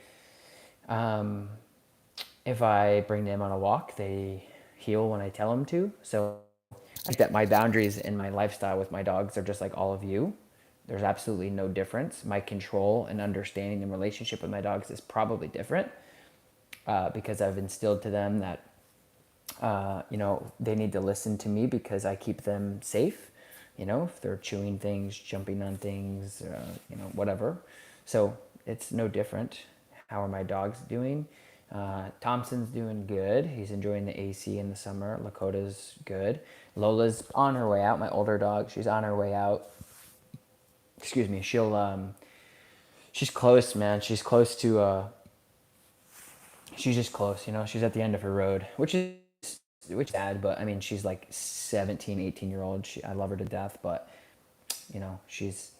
If I bring them on a walk, they heel when I tell them to. So that my boundaries and my lifestyle with my dogs are just like all of you. There's absolutely no difference. My control and understanding and relationship with my dogs is probably different because I've instilled to them that they need to listen to me because I keep them safe. If they're chewing things, jumping on things, whatever. So it's no different. How are my dogs doing? Thompson's doing good. He's enjoying the AC in the summer. Lakota's good. Lola's on her way out. My older dog, she's on her way out. Excuse me. She's close, man. She's just close. She's at the end of her road, which is bad, but I mean, she's like 17, 18-year old. I love her to death, but she's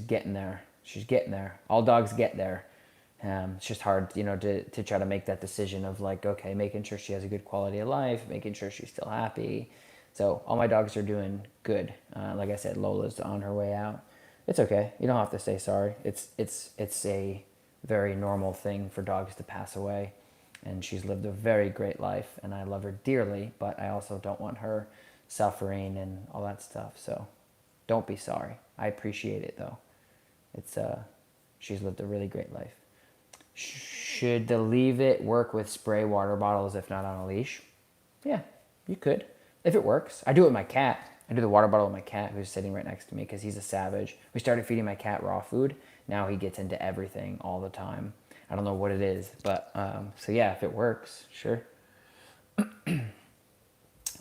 getting there. She's getting there. All dogs get there. It's just hard, to try to make that decision of like, okay, making sure she has a good quality of life, making sure she's still happy. So all my dogs are doing good. Like I said, Lola's on her way out. It's okay. You don't have to say sorry. It's a very normal thing for dogs to pass away, and she's lived a very great life, and I love her dearly. But I also don't want her suffering and all that stuff. So don't be sorry. I appreciate it though. It's she's lived a really great life. Should the leave it work with spray water bottles if not on a leash? Yeah, you could. If it works. I do it with my cat. I do the water bottle with my cat who's sitting right next to me because he's a savage. We started feeding my cat raw food. Now he gets into everything all the time. I don't know what it is, but so yeah, if it works, sure.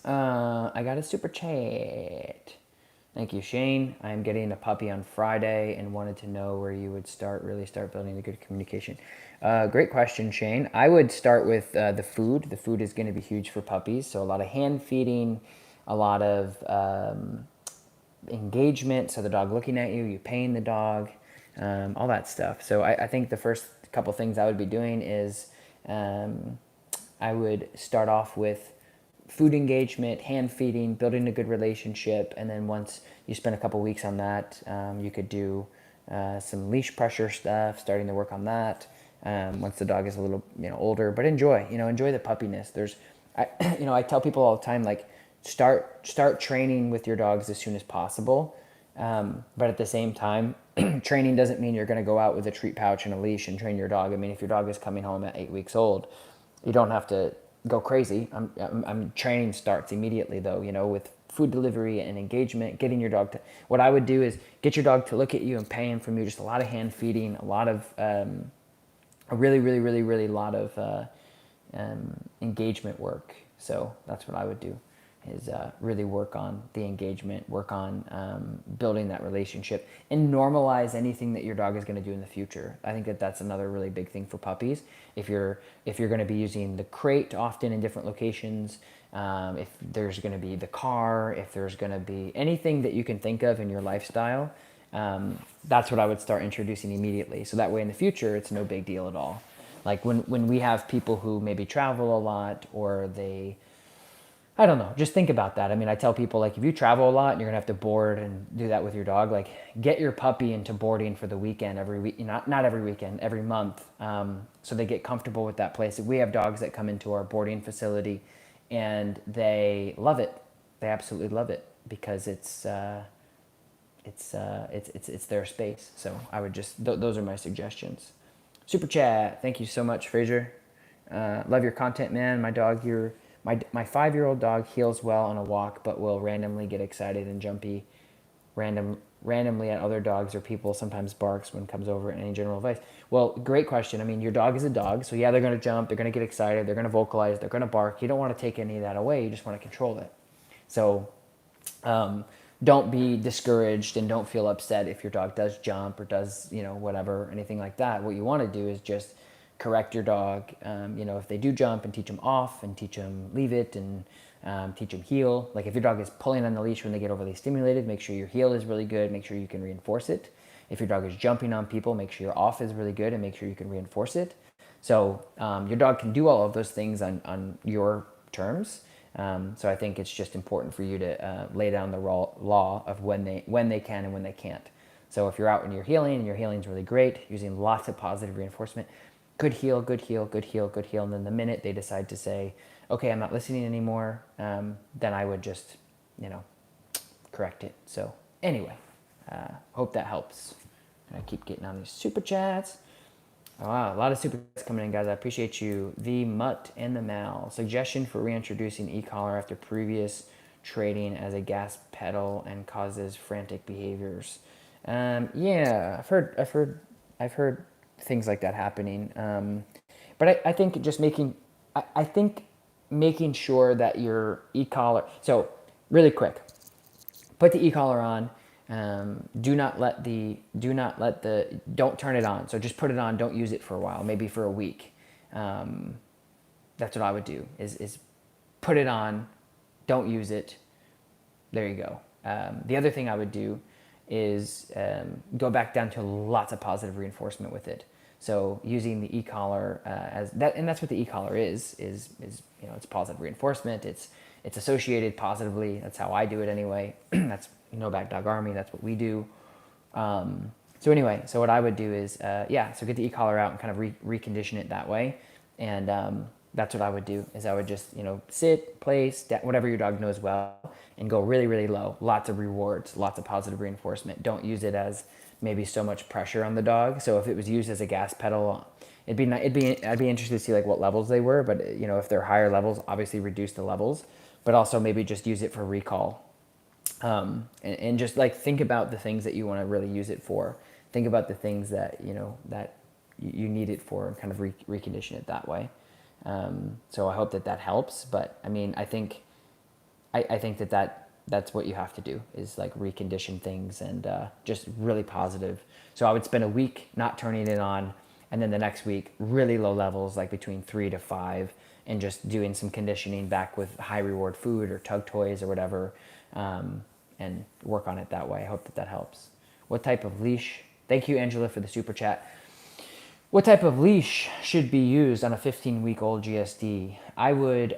I got a super chat. Thank you, Shane. I am getting a puppy on Friday and wanted to know where you would really start building the good communication. Great question, Shane. I would start with the food. The food is going to be huge for puppies. So a lot of hand feeding, a lot of engagement. So the dog looking at you, you paying the dog, all that stuff. So I think the first couple things I would be doing is I would start off with food engagement, hand feeding, building a good relationship, and then once you spend a couple weeks on that, you could do some leash pressure stuff, starting to work on that. Once the dog is a little older, but enjoy the puppiness. I tell people all the time, like start training with your dogs as soon as possible, but at the same time, training doesn't mean you're going to go out with a treat pouch and a leash and train your dog. I mean, if your dog is coming home at 8 weeks old, you don't have to go crazy. I'm training starts immediately though, with food delivery and engagement, getting your dog to, what I would do is get your dog to look at you and pay him from you, just a lot of hand feeding, a lot of, a really lot of engagement work. So that's what I would do is really work on the engagement, work on building that relationship, and normalize anything that your dog is going to do in the future. I think that that's another really big thing for puppies. If you're going to be using the crate often in different locations, if there's going to be the car, if there's going to be anything that you can think of in your lifestyle, that's what I would start introducing immediately. So that way in the future, it's no big deal at all. Like when we have people who maybe travel a lot or I don't know, just think about that. I mean, I tell people, like, if you travel a lot and you're going to have to board and do that with your dog, like, get your puppy into boarding for the weekend every week, not every weekend, every month, so they get comfortable with that place. We have dogs that come into our boarding facility and they love it. They absolutely love it because it's their space. So I would just, those are my suggestions. Super chat. Thank you so much, Fraser. Love your content, man. My 5-year-old dog heals well on a walk, but will randomly get excited and jumpy randomly at other dogs or people, sometimes barks when comes over. Any general advice? Well, great question. I mean, your dog is a dog, so yeah, they're going to jump, they're going to get excited, they're going to vocalize, they're going to bark. You don't want to take any of that away. You just want to control it. So don't be discouraged and don't feel upset if your dog does jump or does, whatever, anything like that. What you want to do is just correct your dog. If they do jump, and teach them off and teach them leave it and teach them heel. Like if your dog is pulling on the leash when they get overly stimulated, make sure your heel is really good. Make sure you can reinforce it. If your dog is jumping on people, make sure your off is really good and make sure you can reinforce it. So your dog can do all of those things on your terms. So I think it's just important for you to lay down the law of when they can and when they can't. So if you're out and you're healing and your healing's really great, using lots of positive reinforcement, good heel, good heel, good heel, good heel. And then the minute they decide to say, okay, I'm not listening anymore, then I would just, correct it. So anyway, hope that helps. And I keep getting on these super chats. Oh, wow, a lot of super chats coming in, guys. I appreciate you. The Mutt and the Mal. Suggestion for reintroducing e-collar after previous trading as a gas pedal and causes frantic behaviors. Yeah, I've heard things like that happening. But I think just I think making sure that your e-collar. So really quick, put the e-collar on. Don't turn it on. So just put it on. Don't use it for a while, maybe for a week. That's what I would do is put it on, don't use it. There you go. The other thing I would do is go back down to lots of positive reinforcement with it. So using the e-collar as that, and that's what the e-collar is it's positive reinforcement. It's associated positively. That's how I do it anyway. That's No Back Dog Army. That's what we do. So anyway, so what I would do is, so get the e-collar out and kind of recondition it that way. And that's what I would do is I would just, sit, place, whatever your dog knows well, and go really, really low. Lots of rewards, lots of positive reinforcement. Don't use it as maybe so much pressure on the dog. So if it was used as a gas pedal, I'd be interested to see like what levels they were, but if they're higher levels, obviously reduce the levels, but also maybe just use it for recall. And just like think about the things that you want to really use it for. Think about the things that that you need it for, and kind of recondition it that way. So I hope that helps. But I mean, I think that's what you have to do is like recondition things and just really positive. So I would spend a week not turning it on, and then the next week really low levels, like between 3 to 5, and just doing some conditioning back with high reward food or tug toys or whatever. And work on it that way. I hope that helps. What type of leash? Thank you, Angela, for the super chat. What type of leash should be used on a 15-week-old GSD? I would,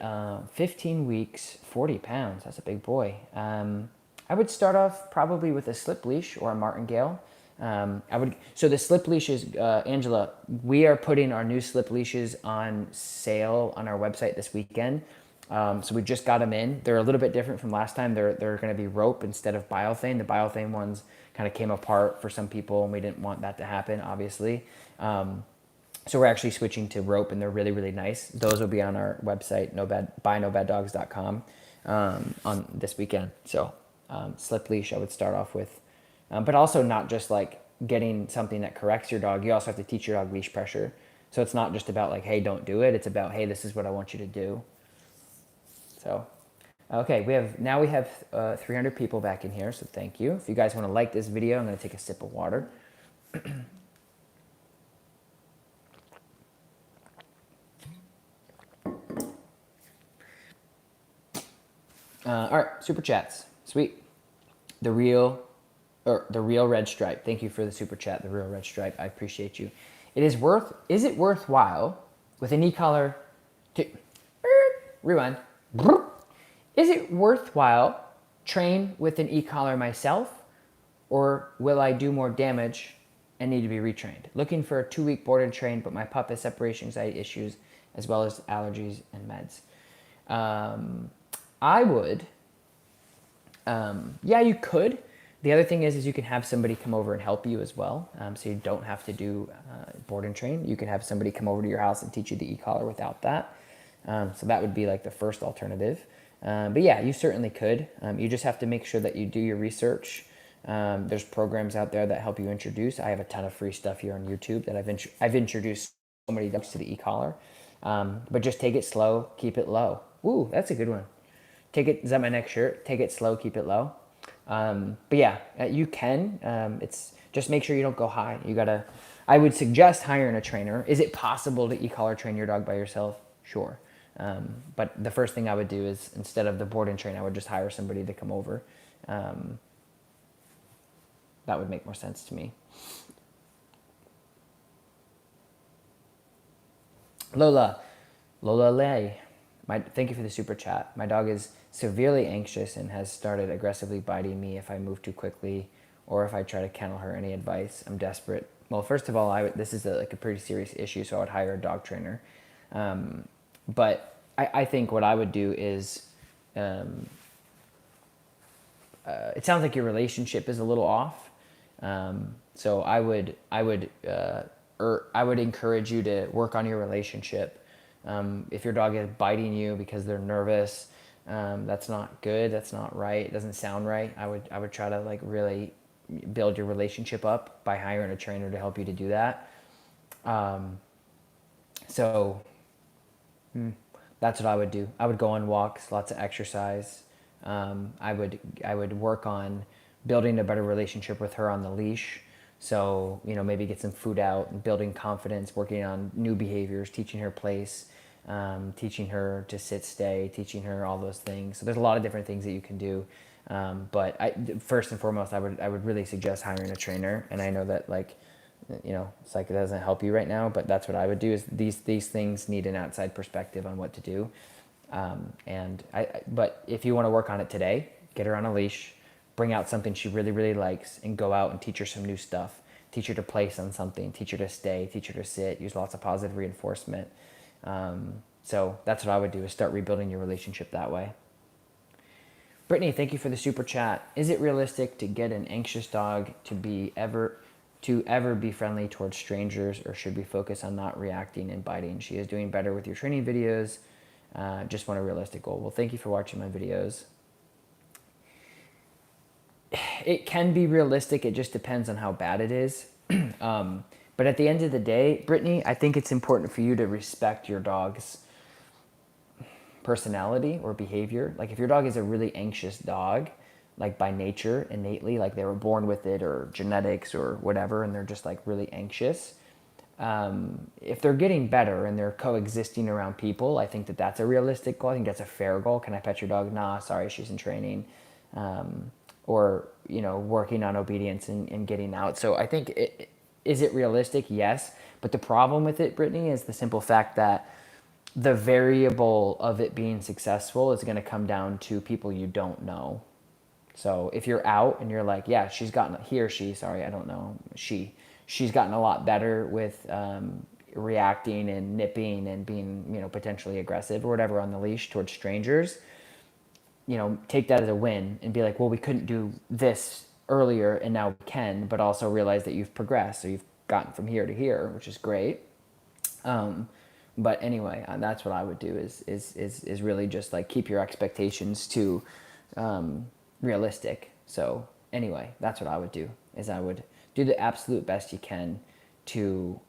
15 weeks, 40 pounds. That's a big boy. I would start off probably with a slip leash or a martingale. So the slip leashes, Angela, we are putting our new slip leashes on sale on our website this weekend. So we just got them in. They're a little bit different from last time. They're going to be rope instead of biothane. The biothane ones kind of came apart for some people, and we didn't want that to happen, obviously. So we're actually switching to rope, and they're really, really nice. Those will be on our website, buynobaddogs.com, on this weekend. So slip leash I would start off with. But also not just like getting something that corrects your dog. You also have to teach your dog leash pressure. So it's not just about like, hey, don't do it. It's about, hey, this is what I want you to do. So, okay, we have 300 people back in here, so thank you. If you guys want to like this video, I'm going to take a sip of water. All right, super chats. Sweet. The real red stripe. Thank you for the super chat, the real red stripe. I appreciate you. Is it worthwhile with an e-collar to rewind? Is it worthwhile train with an e-collar myself, or will I do more damage and need to be retrained? Looking for a 2-week board and train, but my pup has separation anxiety issues as well as allergies and meds. I would, you could. The other thing is you can have somebody come over and help you as well. So you don't have to do board and train. You can have somebody come over to your house and teach you the e-collar without that. So that would be like the first alternative. But yeah, you certainly could. You just have to make sure that you do your research. There's programs out there that help you introduce. I have a ton of free stuff here on YouTube that I've introduced so many dogs to the e-collar. But just take it slow, keep it low. Ooh, that's a good one. Is that my next shirt? Take it slow, keep it low. But yeah, you can. It's just make sure you don't go high. I would suggest hiring a trainer. Is it possible to e-collar train your dog by yourself? Sure. But the first thing I would do is, instead of the board and train, I would just hire somebody to come over. That would make more sense to me. Lola Lay, thank you for the super chat. My dog is severely anxious and has started aggressively biting me if I move too quickly or if I try to kennel her. Any advice? I'm desperate. Well, first of all, this is a pretty serious issue, so I would hire a dog trainer. But I think what I would do is it sounds like your relationship is a little off. So I would encourage you to work on your relationship. If your dog is biting you because they're nervous, that's not good. That's not right. It doesn't sound right. I would try to like really build your relationship up by hiring a trainer to help you to do that. So that's what I would do. I would go on walks, lots of exercise. I would work on building a better relationship with her on the leash. So maybe get some food out and building confidence, working on new behaviors, teaching her place, teaching her to sit, stay, teaching her all those things. So there's a lot of different things that you can do. But first and foremost, I would really suggest hiring a trainer. And I know that like it's like it doesn't help you right now, but that's what I would do. Is these things need an outside perspective on what to do. But if you want to work on it today, get her on a leash, bring out something she really really likes, and go out and teach her some new stuff. Teach her to place on something. Teach her to stay. Teach her to sit. Use lots of positive reinforcement. So that's what I would do, is start rebuilding your relationship that way. Brittany, thank you for the super chat. Is it realistic to get an anxious dog to ever be friendly towards strangers, or should we focus on not reacting and biting? She is doing better with your training videos. Just want a realistic goal. Well, thank you for watching my videos. It can be realistic. It just depends on how bad it is. But at the end of the day, Brittany, I think it's important for you to respect your dog's personality or behavior. Like if your dog is a really anxious dog, like by nature, innately, like they were born with it or genetics or whatever, and they're just like really anxious. If they're getting better and they're coexisting around people, I think that that's a realistic goal. I think that's a fair goal. Can I pet your dog? Nah, sorry, she's in training. Or, working on obedience and getting out. So I think, is it realistic? Yes. But the problem with it, Brittany, is the simple fact that the variable of it being successful is going to come down to people you don't know. So if you're out and you're like, yeah, she's gotten, he or she, sorry, I don't know, she's gotten a lot better with reacting and nipping and being, potentially aggressive or whatever on the leash towards strangers, take that as a win and be like, well, we couldn't do this earlier and now we can, but also realize that you've progressed. So you've gotten from here to here, which is great. But anyway, that's what I would do is really just like keep your expectations to realistic. So anyway, that's what I would do, is I would do the absolute best you can to,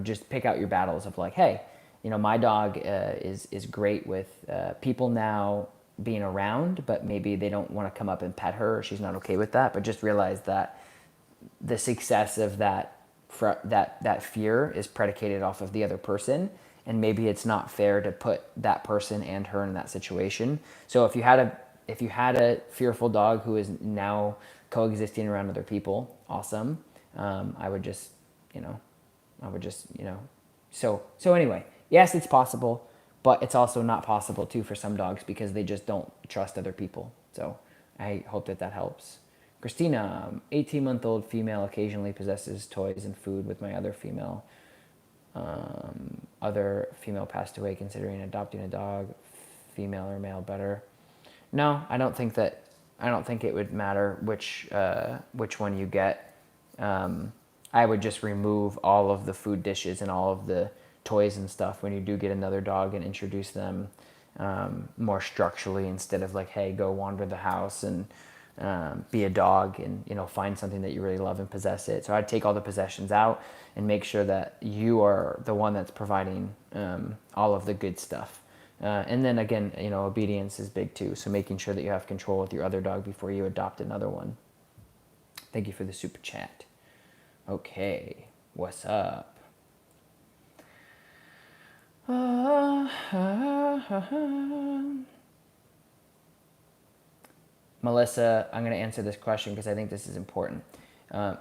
just pick out your battles of like, hey, my dog is great with people now being around, but maybe they don't want to come up and pet her, or she's not okay with that. But just realize that the success of that fear is predicated off of the other person, and maybe it's not fair to put that person and her in that situation. So if you had a fearful dog who is now coexisting around other people, awesome. I would just, so anyway, yes, it's possible, but it's also not possible too for some dogs because they just don't trust other people. So I hope that helps. Christina, 18-month-old female occasionally possesses toys and food with my other female. Other female passed away. Considering adopting a dog, female or male better? No, I don't think it would matter which one you get. I would just remove all of the food dishes and all of the toys and stuff when you do get another dog, and introduce them more structurally, instead of like, hey, go wander the house and be a dog and find something that you really love and possess it. So I'd take all the possessions out and make sure that you are the one that's providing all of the good stuff. And then again, obedience is big too. So making sure that you have control with your other dog before you adopt another one. Thank you for the super chat. Okay, what's up? Melissa, I'm going to answer this question because I think this is important.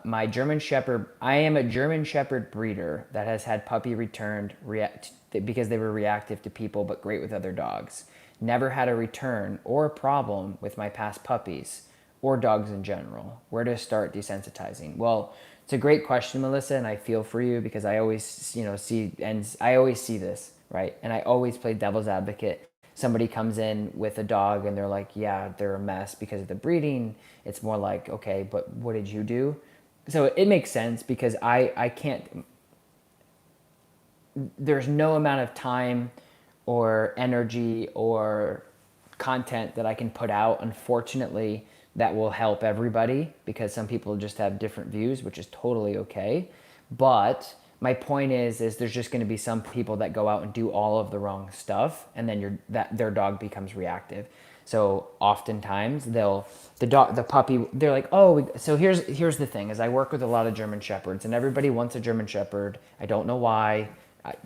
My German Shepherd, I am a German Shepherd breeder that has had puppy returned because they were reactive to people but great with other dogs. Never had a return or a problem with my past puppies or dogs in general. Where to start desensitizing? Well, it's a great question, Melissa, and I feel for you because I always, see this, right? And I always play devil's advocate somebody comes in with a dog and they're like, yeah, they're a mess because of the breeding, it's more like, okay, but what did you do? So it makes sense because I can't, there's no amount of time or energy or content that I can put out, unfortunately, that will help everybody, because some people just have different views, which is totally okay. But my point is there's just going to be some people that go out and do all of the wrong stuff, and then their dog becomes reactive. So oftentimes the puppy, they're like, oh, so here's the thing is I work with a lot of German Shepherds, and everybody wants a German Shepherd. I don't know why.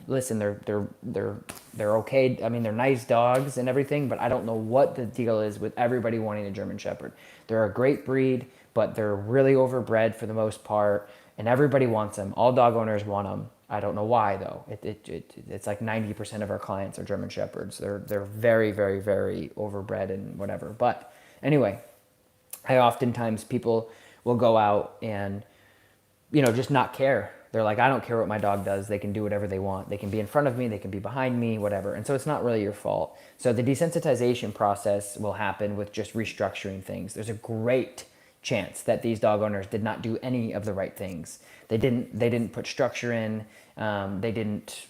Listen, they're okay. I mean, they're nice dogs and everything, but I don't know what the deal is with everybody wanting a German Shepherd. They're a great breed, but they're really overbred for the most part, and everybody wants them. All dog owners want them. I don't know why though. It's like 90% of our clients are German Shepherds. They're very, very, very overbred and whatever. But anyway, I oftentimes people will go out and just not care. They're like, I don't care what my dog does. They can do whatever they want. They can be in front of me. They can be behind me, whatever. And so it's not really your fault. So the desensitization process will happen with just restructuring things. There's a great chance that these dog owners did not do any of the right things. They didn't put structure in. They didn't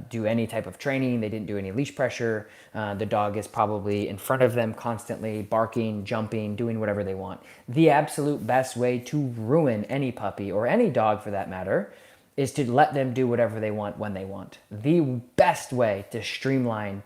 do any type of training. They didn't do any leash pressure. The dog is probably in front of them constantly, barking, jumping, doing whatever they want. The absolute best way to ruin any puppy, or any dog for that matter, is to let them do whatever they want when they want. The best way to streamline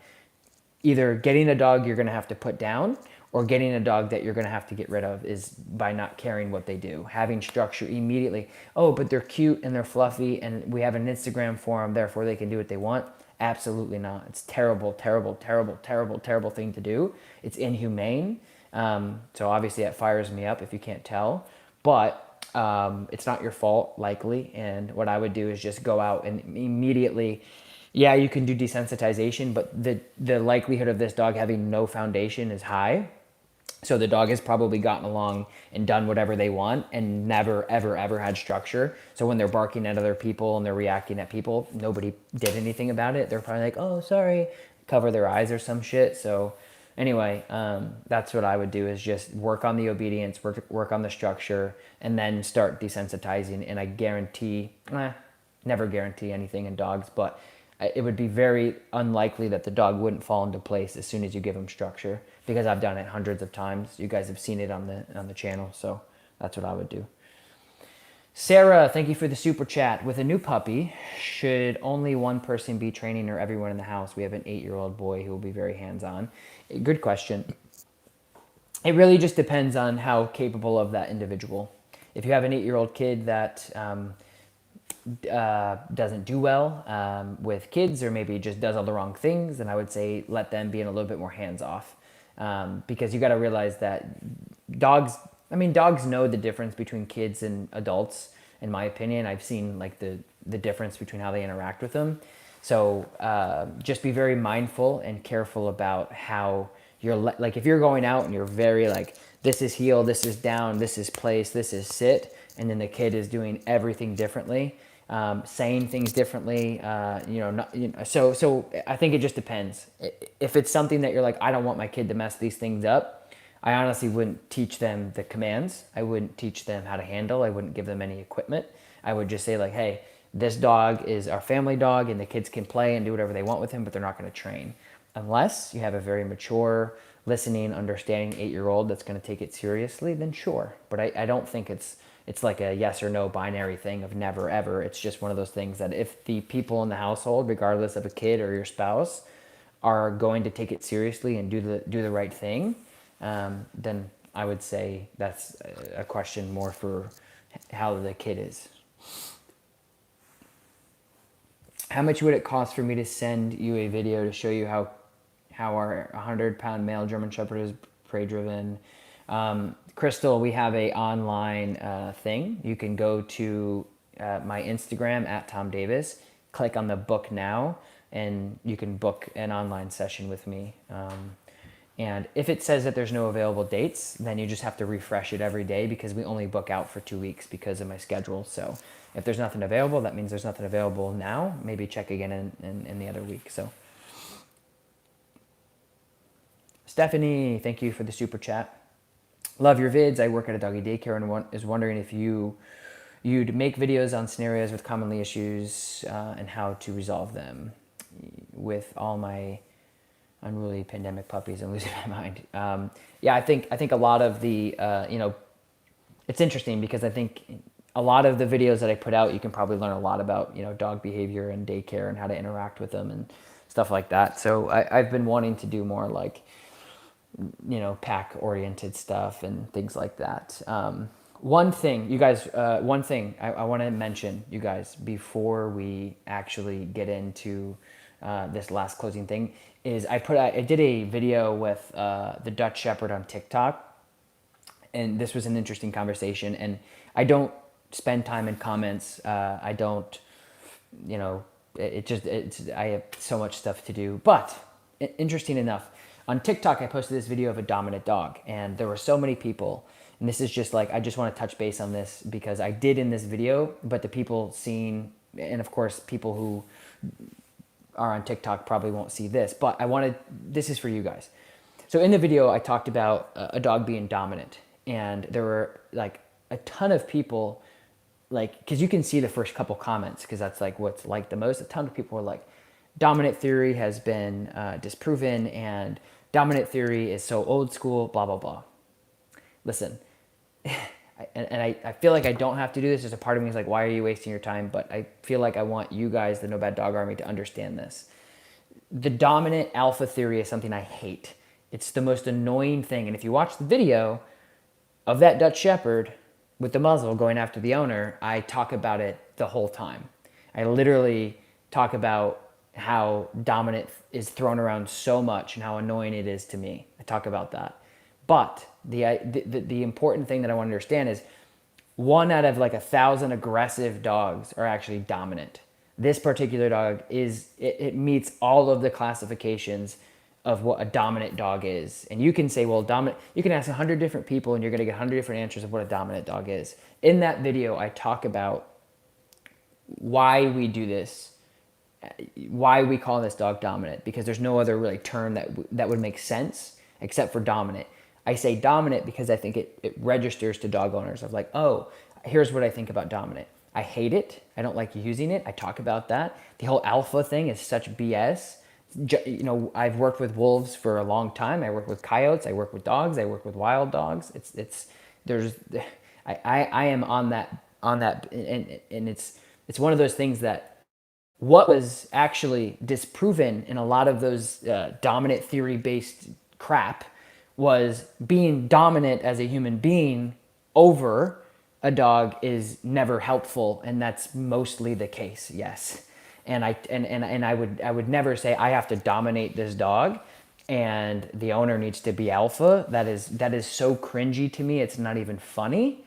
either getting a dog you're going to have to put down or getting a dog that you're going to have to get rid of is by not caring what they do. Having structure immediately. Oh, but they're cute and they're fluffy and we have an Instagram for them, therefore they can do what they want. Absolutely not. It's terrible, terrible, terrible, terrible, terrible thing to do. It's inhumane. So obviously that fires me up if you can't tell. But it's not your fault, likely. And what I would do is just go out and immediately, yeah, you can do desensitization, but the likelihood of this dog having no foundation is high. So the dog has probably gotten along and done whatever they want and never, ever, ever had structure. So when they're barking at other people and they're reacting at people, nobody did anything about it. They're probably like, oh, sorry, cover their eyes or some shit. So anyway, that's what I would do, is just work on the obedience, work on the structure, and then start desensitizing. And I guarantee, never guarantee anything in dogs, but it would be very unlikely that the dog wouldn't fall into place as soon as you give him structure, because I've done it hundreds of times. You guys have seen it on the channel, so that's what I would do. Sarah, thank you for the super chat. With a new puppy, should only one person be training or everyone in the house? We have an 8-year-old boy who will be very hands-on. Good question. It really just depends on how capable of that individual. If you have an 8-year-old kid that doesn't do well with kids, or maybe just does all the wrong things, then I would say let them be in a little bit more hands-off. Because you got to realize that dogs know the difference between kids and adults. In my opinion, I've seen like the difference between how they interact with them. So just be very mindful and careful about how you're like, if you're going out and you're very like, this is heel, this is down, this is place, this is sit, and then the kid is doing everything differently, saying things differently, so I think it just depends. If it's something that you're like, I don't want my kid to mess these things up, I honestly wouldn't teach them the commands. I wouldn't teach them how to handle. I wouldn't give them any equipment. I would just say like, hey, this dog is our family dog and the kids can play and do whatever they want with him, but they're not going to train. Unless you have a very mature, listening, understanding 8-year-old that's going to take it seriously, then sure. But I don't think it's like a yes or no binary thing of never ever. It's just one of those things that if the people in the household, regardless of a kid or your spouse, are going to take it seriously and do the right thing, then I would say that's a question more for how the kid is. How much would it cost for me to send you a video to show you how our 100-pound male German Shepherd is prey driven? Crystal, we have a online thing. You can go to my Instagram at Tom Davis, click on the book now, and you can book an online session with me. And if it says that there's no available dates, then you just have to refresh it every day, because we only book out for 2 weeks because of my schedule. So if there's nothing available, that means there's nothing available now. Maybe check again in the other week. So Stephanie, thank you for the super chat. Love your vids. I work at a doggy daycare and is wondering if you'd make videos on scenarios with commonly issues and how to resolve them. With all my unruly pandemic puppies, I'm losing my mind. Yeah, I think a lot of the it's interesting because I think a lot of the videos that I put out, you can probably learn a lot about dog behavior and daycare and how to interact with them and stuff like that. So I've been wanting to do more like pack oriented stuff and things like that. One thing, you guys, one thing I want to mention, you guys, before we actually get into this last closing thing, is I did a video with the Dutch Shepherd on TikTok, and this was an interesting conversation. And I don't spend time in comments. I don't, I have so much stuff to do. But interesting enough, on TikTok, I posted this video of a dominant dog, and there were so many people. And this is just like, I just want to touch base on this because I did in this video, but the people seeing, and of course, people who are on TikTok probably won't see this, but this is for you guys. So in the video, I talked about a dog being dominant, and there were like a ton of people, like, because you can see the first couple comments, because that's like what's like the most. A ton of people were like, dominant theory has been disproven, and dominant theory is so old school, blah, blah, blah. Listen, I feel like I don't have to do this. There's a part of me is like, why are you wasting your time? But I feel like I want you guys, the No Bad Dog Army, to understand this. The dominant alpha theory is something I hate. It's the most annoying thing. And if you watch the video of that Dutch Shepherd with the muzzle going after the owner, I talk about it the whole time. I literally talk about how dominant is thrown around so much and how annoying it is to me. I talk about that. But the important thing that I want to understand is 1 out of like 1,000 aggressive dogs are actually dominant. This particular dog it meets all of the classifications of what a dominant dog is. And you can say, well, dominant, you can ask 100 different people and you're going to get 100 different answers of what a dominant dog is. In that video, I talk about why we do this, why we call this dog dominant, because there's no other really term that would make sense except for dominant. I say dominant because I think it registers to dog owners of like, oh, here's what I think about dominant. I hate it. I don't like using it. I talk about that. The whole alpha thing is such BS. I've worked with wolves for a long time. I work with coyotes. I work with dogs. I work with wild dogs. I am on that, and it's one of those things that what was actually disproven in a lot of those dominant theory based crap was being dominant as a human being over a dog is never helpful, and that's mostly the case. Yes. And I would never say I have to dominate this dog and the owner needs to be alpha. That is so cringy to me. It's not even funny.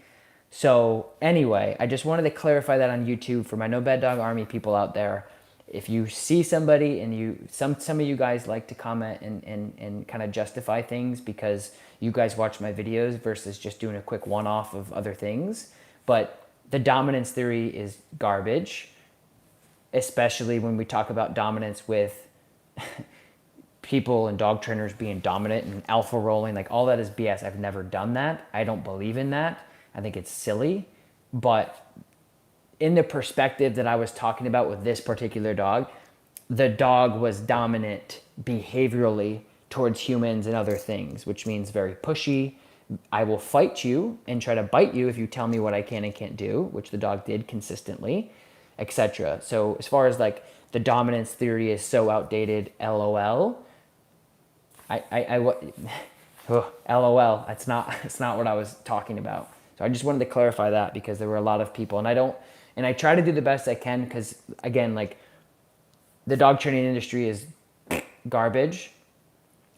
So anyway, I just wanted to clarify that on YouTube for my No Bad Dog Army people out there. If you see somebody and some of you guys like to comment and kind of justify things because you guys watch my videos versus just doing a quick one-off of other things. But the dominance theory is garbage, especially when we talk about dominance with people and dog trainers being dominant and alpha rolling. Like, all that is BS. I've never done that. I don't believe in that. I think it's silly. But in the perspective that I was talking about with this particular dog, the dog was dominant behaviorally towards humans and other things, which means very pushy. I will fight you and try to bite you if you tell me what I can and can't do, which the dog did consistently, etc. So as far as like the dominance theory is so outdated, LOL. LOL. It's not what I was talking about. So I just wanted to clarify that because there were a lot of people, and I try to do the best I can because, again, like, the dog training industry is garbage.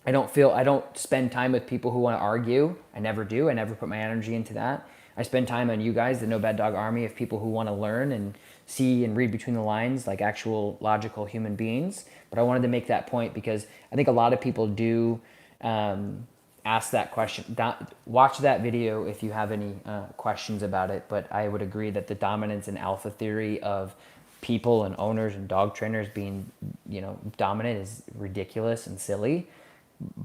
I don't spend time with people who want to argue. I never do. I never put my energy into that. I spend time on you guys, the No Bad Dog Army, of people who want to learn and see and read between the lines like actual logical human beings. But I wanted to make that point because I think a lot of people do ask that question. Watch that video if you have any questions about it. But I would agree that the dominance and alpha theory of people and owners and dog trainers being, dominant is ridiculous and silly.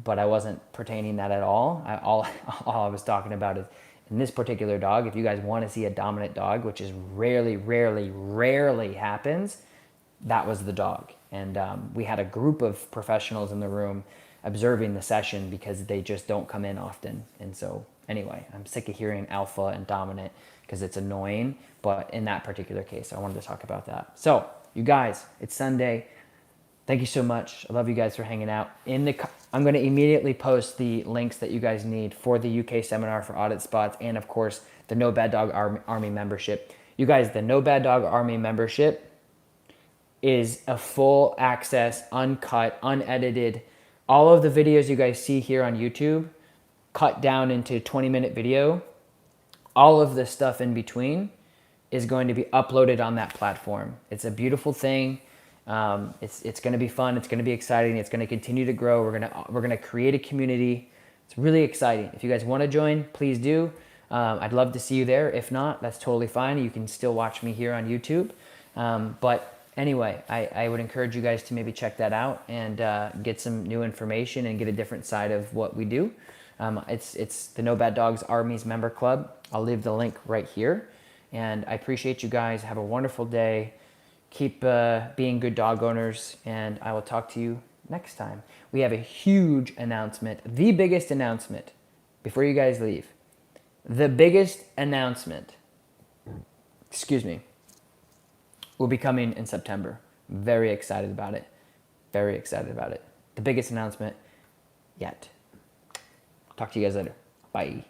but I wasn't pertaining that at all. All I was talking about is in this particular dog, if you guys want to see a dominant dog, which is rarely happens, that was the dog. And we had a group of professionals in the room observing the session because they just don't come in often. And so anyway, I'm sick of hearing alpha and dominant because it's annoying. But in that particular case, I wanted to talk about that. So you guys, it's Sunday. Thank you so much. I love you guys for hanging out. I'm going to immediately post the links that you guys need for the UK seminar for audit spots and, of course, the No Bad Dog Army membership. You guys, the No Bad Dog Army membership is a full access, uncut, unedited. All of the videos you guys see here on YouTube cut down into 20-minute video. All of the stuff in between is going to be uploaded on that platform. It's a beautiful thing. It's going to be fun. It's going to be exciting. It's going to continue to grow. We're gonna create a community. It's really exciting. If you guys want to join, please do. I'd love to see you there. If not, that's totally fine. You can still watch me here on YouTube. But anyway, I would encourage you guys to maybe check that out and get some new information and get a different side of what we do. It's the No Bad Dogs Army's member club. I'll leave the link right here. And I appreciate you guys. Have a wonderful day. Keep being good dog owners, and I will talk to you next time. We have a huge announcement, the biggest announcement, before you guys leave. The biggest announcement, will be coming in September. Very excited about it. Very excited about it. The biggest announcement yet. Talk to you guys later. Bye.